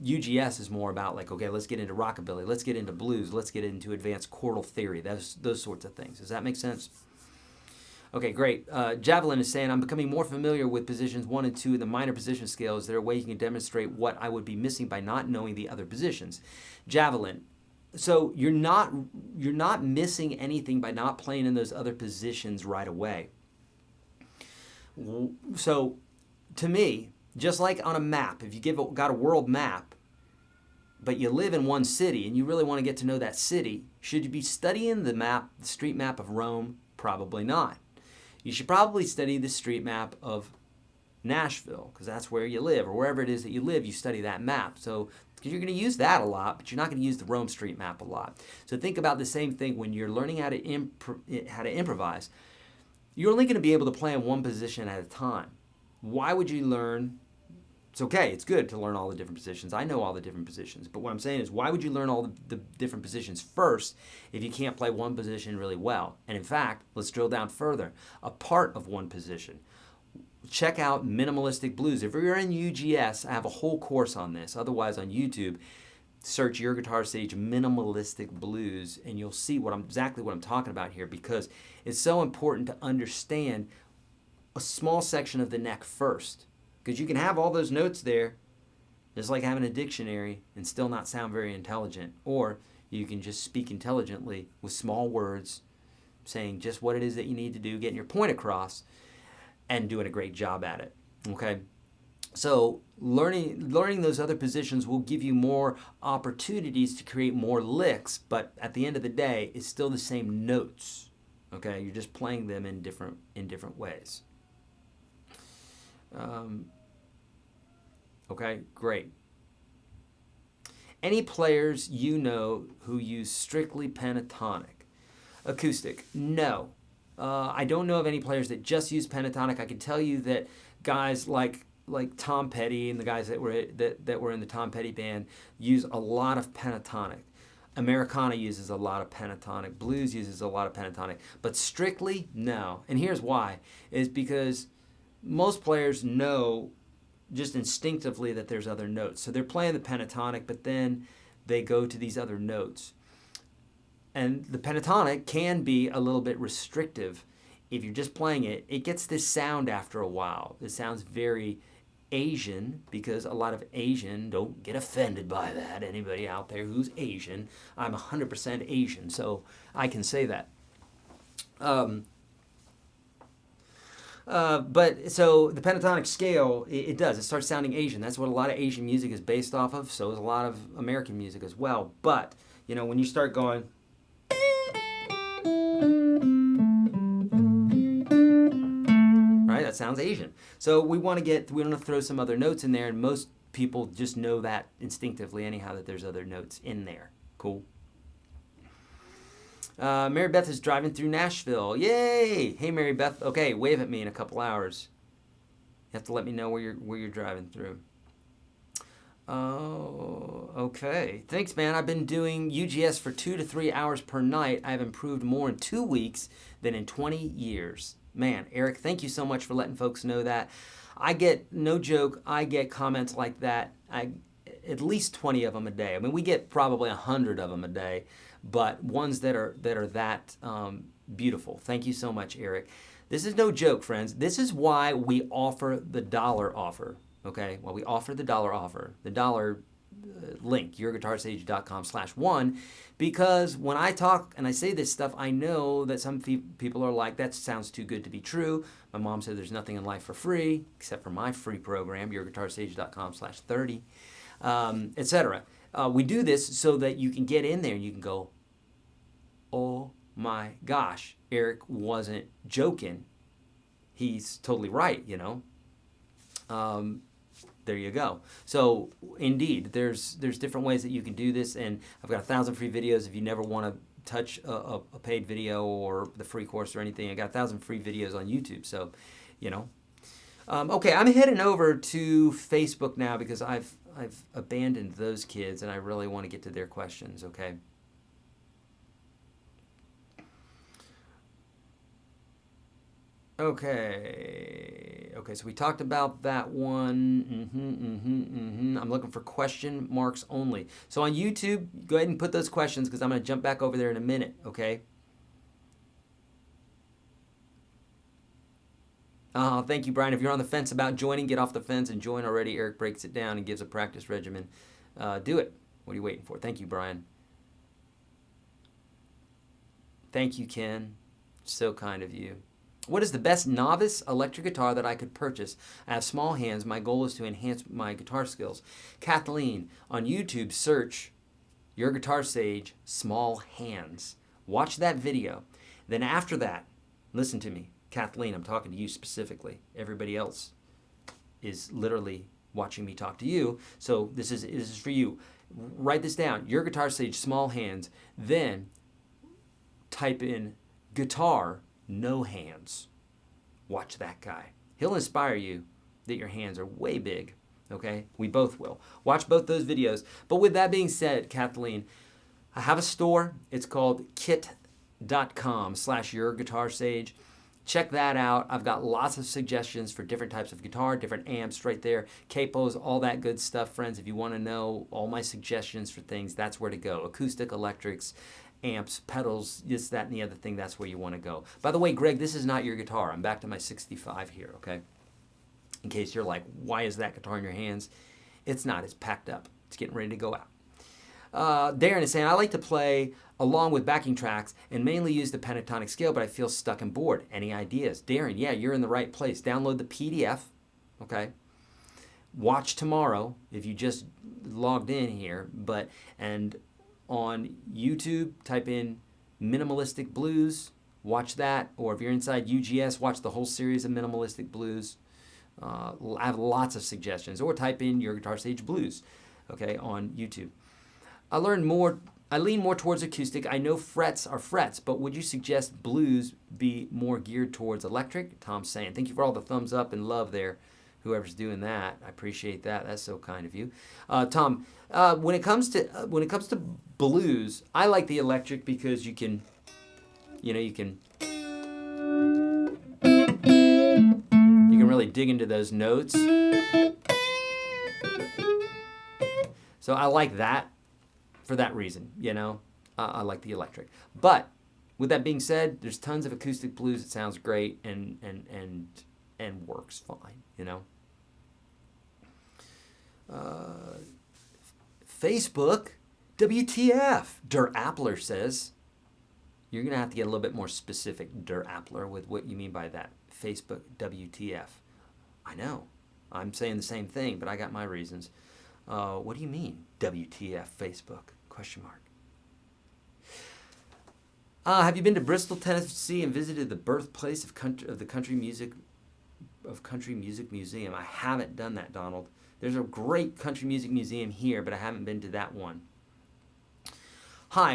UGS is more about like, okay, let's get into rockabilly, let's get into blues, let's get into advanced chordal theory, those sorts of things. Does that make sense? Okay, great. Javelin is saying, I'm becoming more familiar with positions 1 and 2 in the minor position scale. Is there a way you can demonstrate what I would be missing by not knowing the other positions? Javelin, so you're not missing anything by not playing in those other positions right away. So to me, just like on a map, if you got a world map, but you live in one city and you really want to get to know that city, should you be studying the street map of Rome? Probably not. You should probably study the street map of Nashville, because that's where you live, or wherever it is that you live, you study that map. So, because you're going to use that a lot, but you're not going to use the Rome street map a lot. So think about the same thing when you're learning how to improvise. You're only going to be able to play in one position at a time. Why would you learn? It's okay, it's good to learn all the different positions. I know all the different positions, but what I'm saying is, why would you learn all the different positions first if you can't play one position really well? And in fact, let's drill down further. A part of one position. Check out Minimalistic Blues. If you're in UGS, I have a whole course on this. Otherwise, on YouTube, search YourGuitarSage Minimalistic Blues, and you'll see exactly what I'm talking about here, because it's so important to understand a small section of the neck first. Because you can have all those notes there, just like having a dictionary, and still not sound very intelligent. Or you can just speak intelligently with small words, saying just what it is that you need to do, getting your point across, and doing a great job at it. Okay? So learning those other positions will give you more opportunities to create more licks, but at the end of the day, it's still the same notes. Okay? You're just playing them in different ways. Okay, great. Any players you know who use strictly pentatonic? Acoustic? No. I don't know of any players that just use pentatonic. I can tell you that guys like Tom Petty and the guys that were in the Tom Petty band use a lot of pentatonic. Americana uses a lot of pentatonic. Blues uses a lot of pentatonic. But strictly, no. And here's why. Is because most players know just instinctively that there's other notes. So they're playing the pentatonic, but then they go to these other notes. And the pentatonic can be a little bit restrictive. If you're just playing it, it gets this sound after a while. It sounds very Asian, because a lot of Asian, don't get offended by that. Anybody out there who's Asian, I'm 100% Asian, so I can say that. But so the pentatonic scale, it does. It starts sounding Asian. That's what a lot of Asian music is based off of. So is a lot of American music as well. But, you know, when you start going, right, that sounds Asian. So we want to throw some other notes in there, and most people just know that instinctively anyhow, that there's other notes in there. Cool. Mary Beth is driving through Nashville. Yay! Hey, Mary Beth. Okay, wave at me in a couple hours. You have to let me know where you're driving through. Oh, okay. Thanks, man. I've been doing UGS for 2 to 3 hours per night. I've improved more in 2 weeks than in 20 years. Man, Eric, thank you so much for letting folks know that. I get, no joke, I get comments like that. At least 20 of them a day. I mean, we get probably 100 of them a day, but ones that are that beautiful. Thank you so much, Eric. This is no joke, friends. This is why we offer the dollar offer. Okay, well, we offer the dollar offer, the dollar link, YourGuitarSage.com/1, because when I talk and I say this stuff, I know that some people are like, that sounds too good to be true. My mom said there's nothing in life for free, except for my free program, YourGuitarSage.com/30, etc. We do this so that you can get in there and you can go, oh my gosh, Eric wasn't joking. He's totally right, you know. There you go. So indeed, there's different ways that you can do this, and I've got 1,000 free videos. If you never want to touch a paid video or the free course or anything, I got 1,000 free videos on YouTube. So, you know. Okay, I'm heading over to Facebook now because I've abandoned those kids, and I really want to get to their questions. Okay. Okay, so we talked about that one. I'm looking for question marks only. So on YouTube, go ahead and put those questions because I'm going to jump back over there in a minute, okay? Thank you, Brian. If you're on the fence about joining, get off the fence and join already. Eric breaks it down and gives a practice regimen. Do it. What are you waiting for? Thank you, Brian. Thank you, Ken. So kind of you. What is the best novice electric guitar that I could purchase? I have small hands. My goal is to enhance my guitar skills. Kathleen, on YouTube, search YourGuitarSage Small Hands. Watch that video. Then after that, listen to me. Kathleen, I'm talking to you specifically. Everybody else is literally watching me talk to you. So this is for you. Write this down. YourGuitarSage Small Hands. Then type in guitar no hands. Watch that guy. He'll inspire you that your hands are way big. Okay? We both will. Watch both those videos. But with that being said, Kathleen, I have a store. It's called kit.com/YourGuitarSage. Check that out. I've got lots of suggestions for different types of guitar, different amps right there, capos, all that good stuff, friends. If you want to know all my suggestions for things, that's where to go. Acoustic, electrics, amps, pedals, this, that, and the other thing, that's where you want to go. By the way, Greg, this is not your guitar. I'm back to my 65 here, okay? In case you're like, why is that guitar in your hands? It's not. It's packed up. It's getting ready to go out. Darren is saying, I like to play along with backing tracks and mainly use the pentatonic scale, but I feel stuck and bored. Any ideas? Darren, yeah, you're in the right place. Download the PDF, okay? Watch tomorrow if you just logged in here, and on YouTube, type in Minimalistic Blues, watch that, or if you're inside UGS, watch the whole series of Minimalistic Blues. I have lots of suggestions, or type in YourGuitarSage Blues, okay, on YouTube. I lean more towards acoustic. I know frets are frets, but would you suggest blues be more geared towards electric? Tom's saying. Thank you for all the thumbs up and love there, whoever's doing that. I appreciate that. That's so kind of you. Tom, when it comes to blues, I like the electric because you can really dig into those notes. So I like that for that reason, I like the electric. But with that being said, there's tons of acoustic blues that sounds great and works fine, Facebook, WTF, Der Appler says. You're going to have to get a little bit more specific, Der Appler, with what you mean by that. Facebook, WTF. I know. I'm saying the same thing, but I got my reasons. What do you mean, WTF, Facebook? ? Have you been to Bristol, Tennessee, and visited the birthplace of the Country Music Museum? I haven't done that, Donald. There's a great country music museum here, but I haven't been to that one. Hi,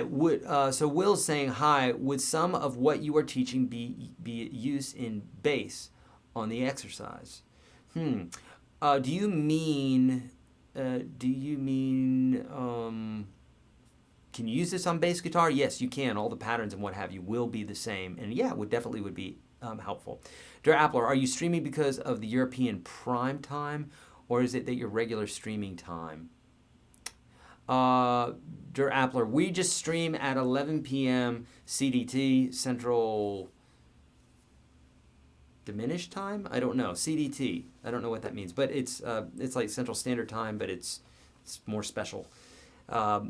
so Will's saying, hi, would some of what you are teaching be used in bass on the exercise? Do you mean, can you use this on bass guitar? Yes, you can. All the patterns and what have you will be the same. And yeah, it definitely would be helpful. Der Appler, are you streaming because of the European prime time, or is it that your regular streaming time? Der Appler, we just stream at 11 p.m. CDT, Central Diminished Time? I don't know. CDT. I don't know what that means, but it's like Central Standard Time, but it's more special.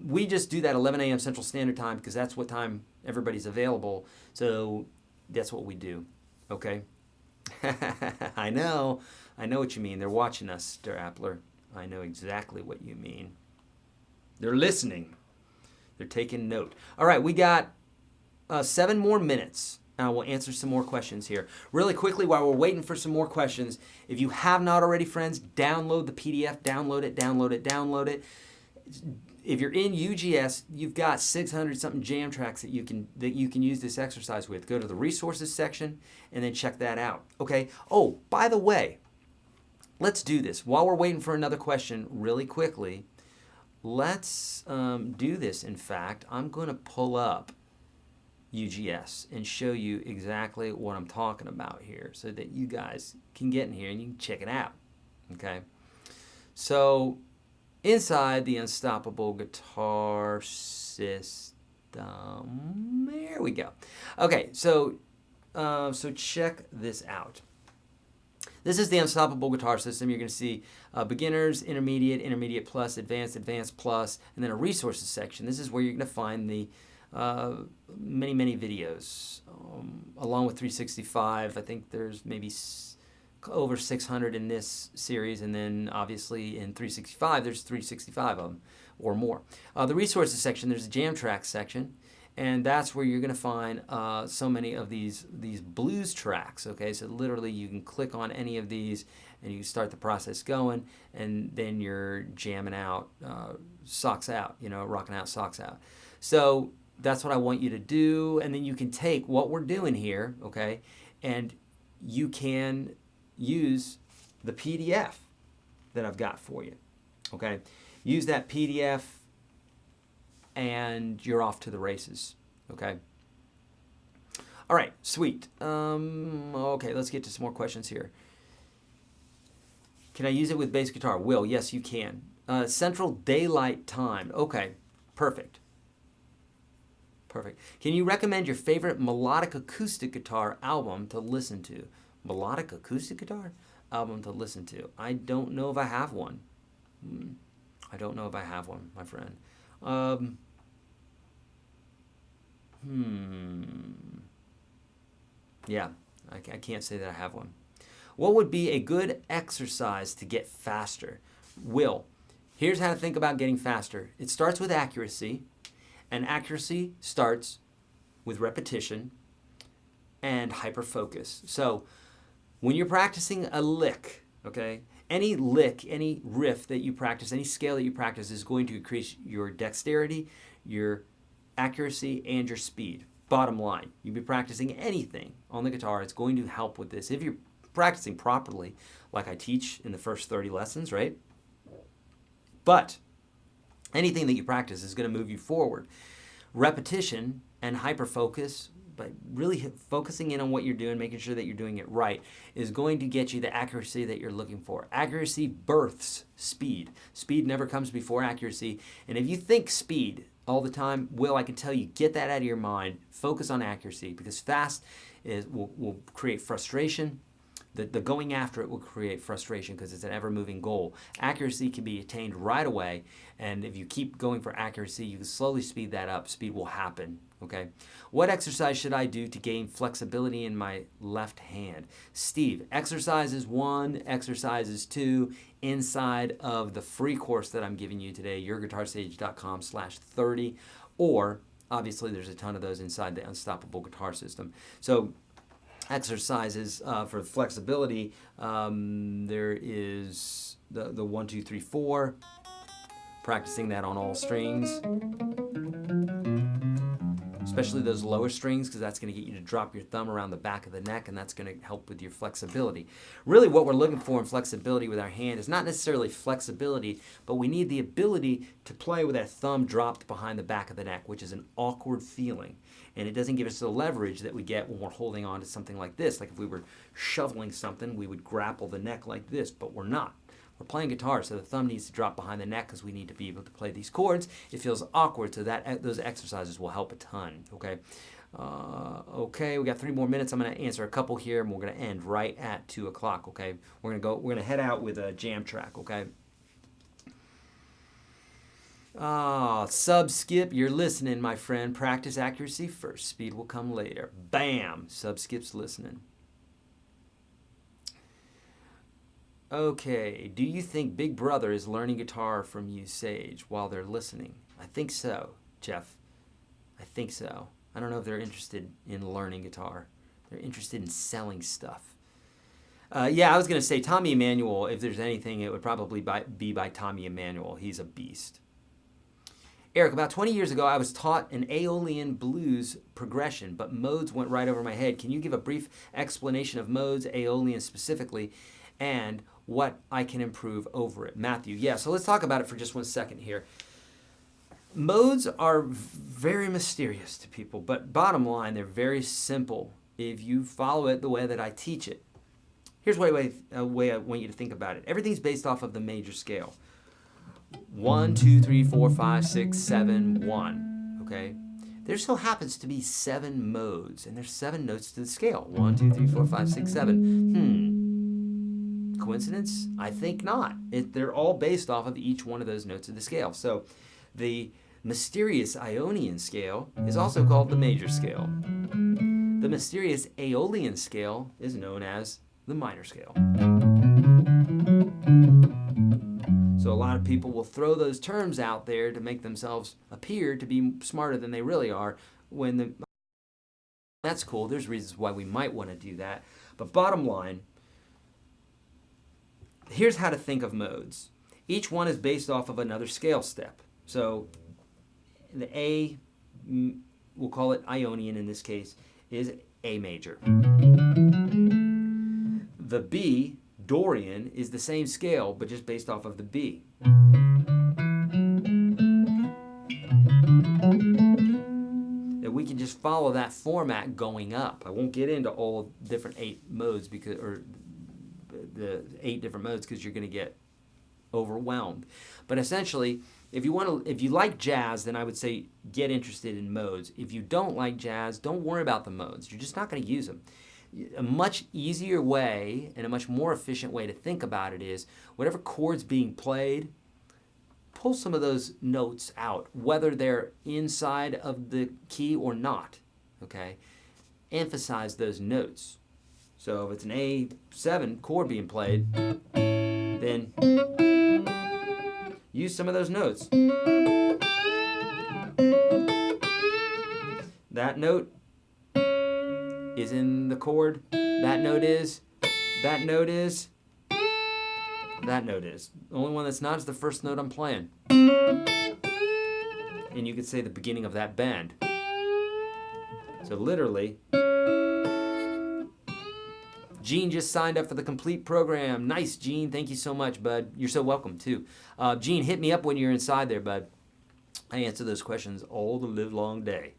We just do that 11 a.m. Central Standard Time because that's what time everybody's available. So that's what we do. Okay? I know what you mean. They're watching us, Der Appler. I know exactly what you mean. They're listening. They're taking note. All right, we got 7 more minutes. We'll answer some more questions here. Really quickly, while we're waiting for some more questions, if you have not already, friends, download the PDF. Download it. If you're in UGS, you've got 600-something jam tracks that you can use this exercise with. Go to the resources section and then check that out. Okay? Oh, by the way, let's do this. While we're waiting for another question really quickly, let's do this. In fact, I'm going to pull up UGS and show you exactly what I'm talking about here so that you guys can get in here and you can check it out. Okay? So inside the Unstoppable Guitar System, there we go. Okay, so check this out. This is the Unstoppable Guitar System. You're going to see beginners, intermediate, intermediate plus, advanced, advanced plus, and then a resources section. This is where you're going to find the many videos, along with 365. I think there's maybe over 600 in this series, and then obviously in 365 there's 365 of them or more. The resources section, there's a jam tracks section, and that's where you're going to find so many of these blues tracks. Okay, so literally you can click on any of these and you start the process going, and then you're jamming out, socks out, rocking out, socks out. So that's what I want you to do, and then you can take what we're doing here, okay, and you can use the PDF that I've got for you, okay? Use that PDF and you're off to the races, okay? All right, sweet. Okay, let's get to some more questions here. Can I use it with bass guitar? Will, yes, you can. Central Daylight Time. Okay, perfect. Perfect. Can you recommend your favorite melodic acoustic guitar album to listen to? Melodic acoustic guitar album to listen to. I don't know if I have one. I don't know if I have one, my friend. Yeah, I can't say that I have one. What would be a good exercise to get faster? Will, here's how to think about getting faster. It starts with accuracy, and accuracy starts with repetition and hyper-focus. So when you're practicing a lick, okay, any lick, any riff that you practice, any scale that you practice is going to increase your dexterity, your accuracy, and your speed. Bottom line, you'll be practicing anything on the guitar. It's going to help with this. If you're practicing properly, like I teach in the first 30 lessons, right? But anything that you practice is going to move you forward. Repetition and hyper-focus, by really focusing in on what you're doing, making sure that you're doing it right, is going to get you the accuracy that you're looking for. Accuracy births speed. Speed never comes before accuracy. And if you think speed all the time, Will, I can tell you, get that out of your mind. Focus on accuracy, because fast will create frustration. The going after it will create frustration because it's an ever-moving goal. Accuracy can be attained right away, and if you keep going for accuracy, you can slowly speed that up. Speed will happen, okay? What exercise should I do to gain flexibility in my left hand? Steve, exercises 1, exercises 2, inside of the free course that I'm giving you today, YourGuitarSage.com/30, or obviously there's a ton of those inside the Unstoppable Guitar System. So exercises for flexibility, there is the 1, 2, 3, 4, practicing that on all strings, especially those lower strings, because that's going to get you to drop your thumb around the back of the neck, and that's going to help with your flexibility. Really what we're looking for in flexibility with our hand is not necessarily flexibility, but we need the ability to play with that thumb dropped behind the back of the neck, which is an awkward feeling. And it doesn't give us the leverage that we get when we're holding on to something like this. Like if we were shoveling something, we would grapple the neck like this, but we're not. We're playing guitar, so the thumb needs to drop behind the neck because we need to be able to play these chords. It feels awkward, so those exercises will help a ton, okay? Okay, we got 3 more minutes. I'm going to answer a couple here, and we're going to end right at 2 o'clock, okay? We're going to head out with a jam track, okay? Sub-skip, you're listening, my friend. Practice accuracy first. Speed will come later. Bam! Sub-skip's listening. Okay, do you think Big Brother is learning guitar from you, Sage, while they're listening? I think so, Jeff. I think so. I don't know if they're interested in learning guitar. They're interested in selling stuff. Yeah, I was going to say Tommy Emmanuel, if there's anything, it would probably be by Tommy Emmanuel. He's a beast. Eric, about 20 years ago, I was taught an Aeolian blues progression, but modes went right over my head. Can you give a brief explanation of modes, Aeolian specifically, and what I can improve over it? Matthew, yeah, so let's talk about it for just 1 second here. Modes are very mysterious to people, but bottom line, they're very simple if you follow it the way that I teach it. Here's a way I want you to think about it. Everything's based off of the major scale. 1, 2, 3, 4, 5, 6, 7, 1. Okay? There so happens to be 7 modes, and there's 7 notes to the scale. 1, 2, 3, 4, 5, 6, 7. Coincidence? I think not. They're all based off of each one of those notes of the scale. So the mysterious Ionian scale is also called the major scale. The mysterious Aeolian scale is known as the minor scale. So a lot of people will throw those terms out there to make themselves appear to be smarter than they really are. That's cool. There's reasons why we might want to do that. But bottom line, here's how to think of modes. Each one is based off of another scale step. So the A, we'll call it Ionian in this case, is A major. The B, Dorian, is the same scale, but just based off of the B. And we can just follow that format going up. I won't get into all different 8 modes or the 8 different modes because you're going to get overwhelmed. But essentially, if you like jazz, then I would say get interested in modes. If you don't like jazz, don't worry about the modes. You're just not going to use them. A much easier way and a much more efficient way to think about it is whatever chord's being played, pull some of those notes out, whether they're inside of the key or not, okay? Emphasize those notes. So if it's an A7 chord being played, then use some of those notes. That note is in the chord, that note is, that note is. The only one that's not is the first note I'm playing. And you could say the beginning of that bend. So literally, Gene just signed up for the complete program. Nice, Gene. Thank you so much, bud. You're so welcome, too. Gene, hit me up when you're inside there, bud. I answer those questions all the live long day.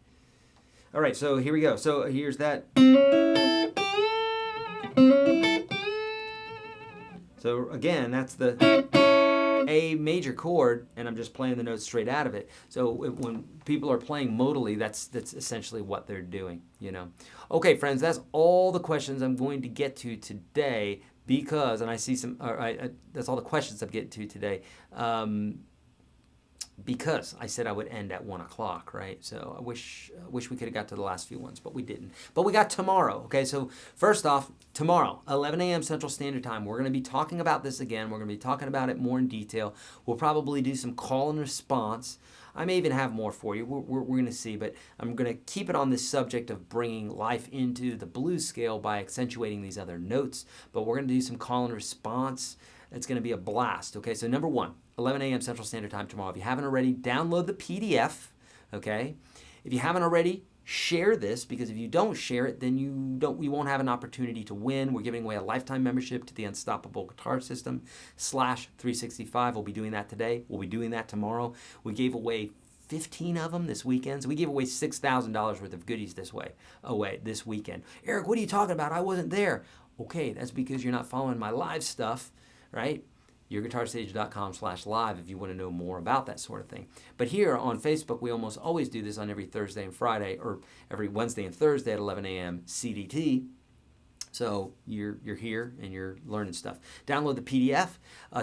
All right, so here we go. So here's that. So again, that's the A major chord, and I'm just playing the notes straight out of it. So when people are playing modally, that's essentially what they're doing, you know. Okay, friends, that's all the questions I'm going to get to today because, and I see some, that's all the questions I'm getting to today. Because I said I would end at 1 o'clock, right? So I wish we could have got to the last few ones, but we didn't. But we got tomorrow, okay? So first off, tomorrow, 11 a.m. Central Standard Time, we're going to be talking about this again. We're going to be talking about it more in detail. We'll probably do some call and response. I may even have more for you. We're going to see, but I'm going to keep it on this subject of bringing life into the blues scale by accentuating these other notes. But we're going to do some call and response. It's going to be a blast, okay? So number one, 11 a.m. Central Standard Time tomorrow. If you haven't already, download the PDF, okay? If you haven't already, share this, because if you don't share it, then you won't have an opportunity to win. We're giving away a lifetime membership to the Unstoppable Guitar System / 365. We'll be doing that today. We'll be doing that tomorrow. We gave away 15 of them this weekend. So we gave away $6,000 worth of goodies this weekend. Eric, what are you talking about? I wasn't there. Okay, that's because you're not following my live stuff, right? YourGuitarSage.com/live if you want to know more about that sort of thing. But here on Facebook, we almost always do this on every Thursday and Friday, or every Wednesday and Thursday at 11 a.m. CDT. So you're here and you're learning stuff. Download the PDF.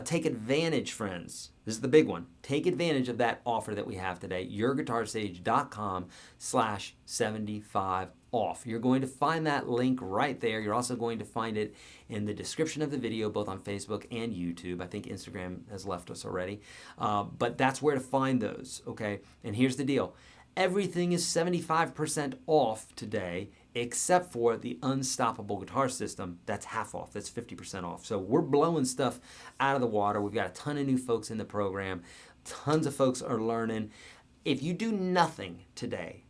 Take advantage, friends. This is the big one. Take advantage of that offer that we have today. YourGuitarSage.com/75 off. You're going to find that link right there. You're also going to find it in the description of the video, both on Facebook and YouTube. I think Instagram has left us already. But that's where to find those, okay? And here's the deal. Everything is 75% off today, except for the Unstoppable Guitar System. That's half off. That's 50% off. So we're blowing stuff out of the water. We've got a ton of new folks in the program. Tons of folks are learning. If you do nothing today,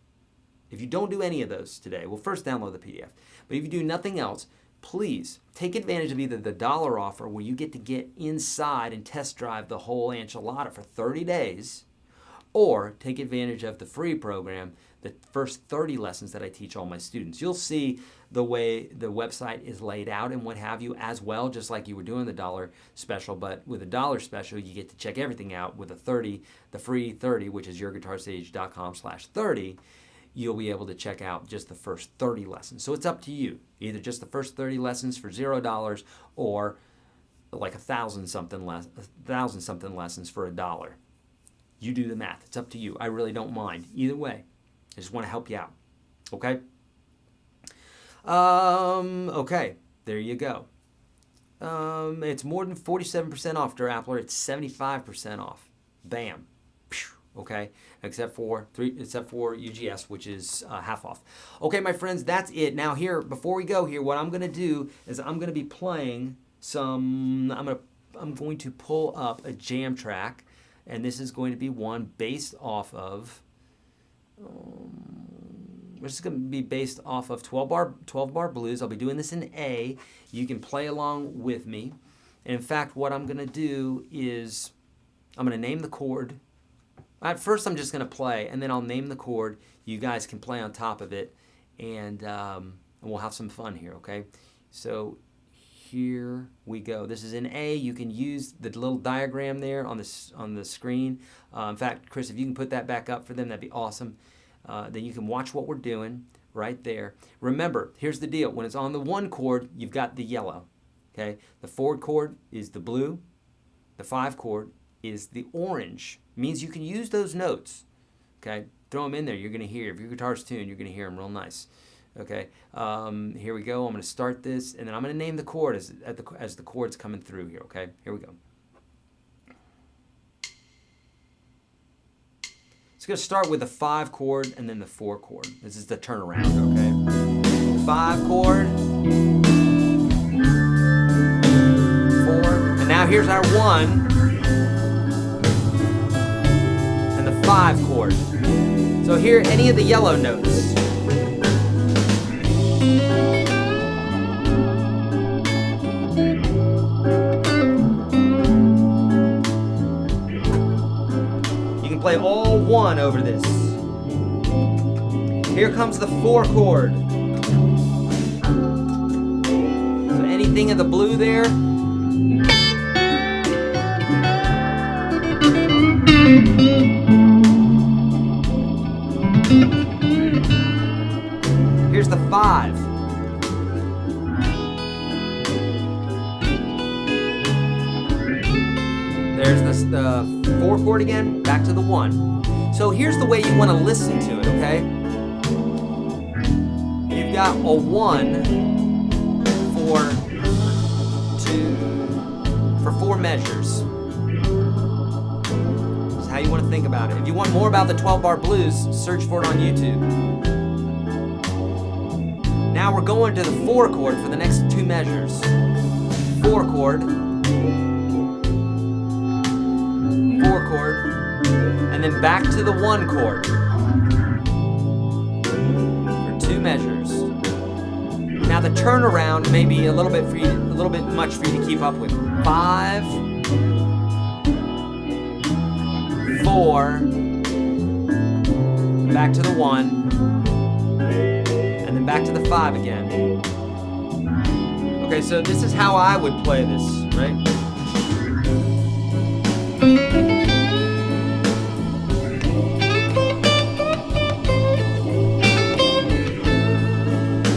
if you don't do any of those today, well, first download the PDF. But if you do nothing else, please take advantage of either the dollar offer where you get to get inside and test drive the whole enchilada for 30 days, or take advantage of the free program, the first 30 lessons that I teach all my students. You'll see the way the website is laid out and what have you as well, just like you were doing the dollar special. But with a dollar special, you get to check everything out. With a 30, the free 30, which is YourGuitarSage.com/30, you'll be able to check out just the first 30 lessons. So it's up to you. Either just the first 30 lessons for $0 or like 1,000 something lessons for $1. You do the math. It's up to you. I really don't mind. Either way, I just want to help you out. Okay? Okay. There you go. It's more than 47% off, Appler. It's 75% off. Bam. Okay, except for UGS, which is half off. Okay, my friends, that's it. Now here, before we go here, what I'm going to do is I'm going to be playing some. I'm going to pull up a jam track, and this is going to be one based off of. This is going to be based off of 12 bar blues. I'll be doing this in A. You can play along with me. And in fact, what I'm going to do is I'm going to name the chord. At first, I'm just going to play, and then I'll name the chord. You guys can play on top of it, and we'll have some fun here, okay? So here we go. This is in A. You can use the little diagram there on the screen. In fact, Chris, if you can put that back up for them, that'd be awesome. Then you can watch what we're doing right there. Remember, here's the deal. When it's on the 1 chord, you've got the yellow, okay? The 4 chord is the blue. The 5 chord is the orange. Means you can use those notes, okay? Throw them in there. You're going to hear. If your guitar's tuned, you're going to hear them real nice, okay? Here we go. I'm going to start this, and then I'm going to name the chord as the chord's coming through here, okay? Here we go. It's going to start with the 5 chord and then the 4 chord. This is the turnaround, okay? 5 chord, 4, and now here's our 1 and the 5 chord. So here, any of the yellow notes. You can play all 1 over this. Here comes the 4 chord. So anything in the blue there. Here's the 5. There's the 4 chord again, back to the 1. So here's the way you want to listen to it, okay? You've got a 1 for 4 measures. That's how you want to think about it. If you want more about the 12-bar blues, search for it on YouTube. Now we're going to the 4 chord for the next 2 measures. 4 chord, 4 chord, and then back to the 1 chord for 2 measures. Now the turnaround may be a little bit much for you to keep up with. 5, 4, back to the 1, and then back to the 5 again. Okay, so this is how I would play this, right?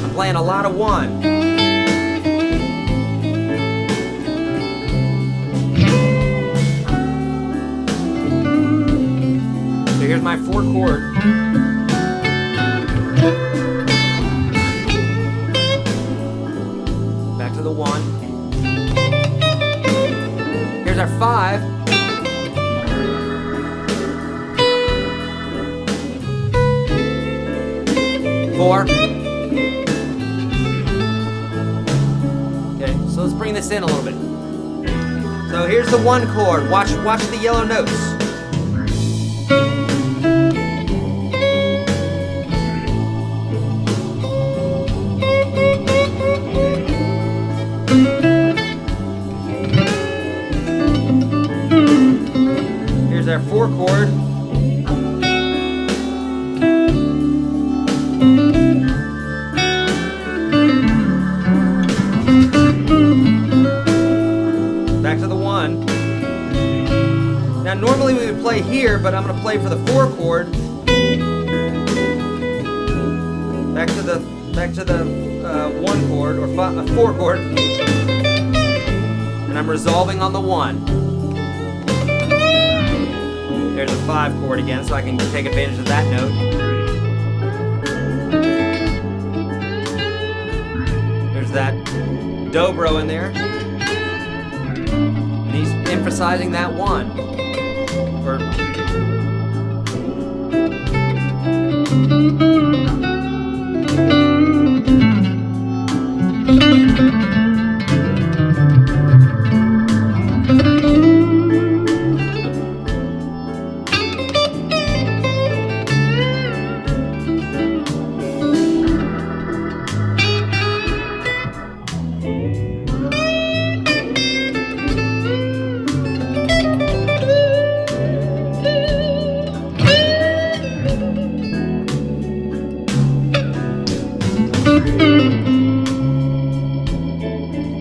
I'm playing a lot of 1. So here's my 4 chord. Back to the 1. Here's our 5. Four. Okay, so let's bring this in a little bit. So here's the 1 chord. Watch the yellow notes. Here's our 4 chord. Back to the 1. Now normally we would play here, but I'm going to play for the 4 chord. Back to the 1 chord or 4 chord, and I'm resolving on the 1. There's a 5 chord again, so I can take advantage of that note. There's that dobro in there. And he's emphasizing that 1.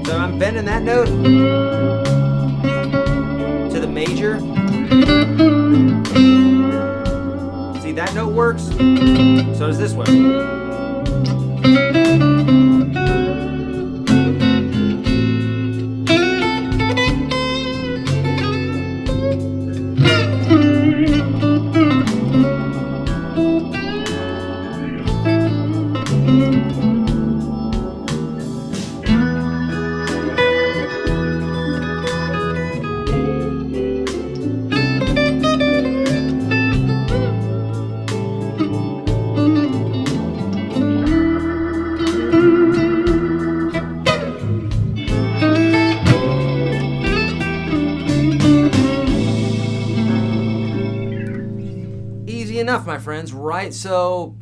So I'm bending that note to the major. See, that note works. So does this one. easy enough, my friends, right? So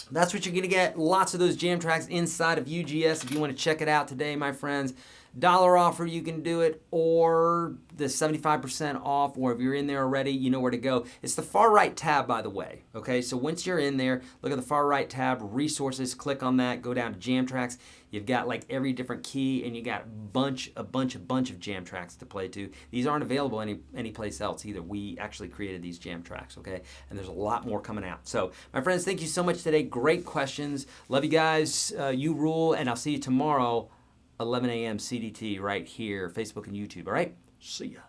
that's what you're going to get. Lots of those jam tracks inside of UGS. If you want to check it out today, my friends, dollar offer, you can do it, or the 75% off, or if you're in there already, you know where to go. It's the far right tab, by the way, okay? So once you're in there, look at the far right tab, resources, click on that, go down to jam tracks. You've got like every different key, and you got a bunch of jam tracks to play to. These aren't available any place else either. We actually created these jam tracks, okay? And there's a lot more coming out. So, my friends, thank you so much today. Great questions. Love you guys. You rule, and I'll see you tomorrow, 11 a.m. CDT right here, Facebook and YouTube, all right? See ya.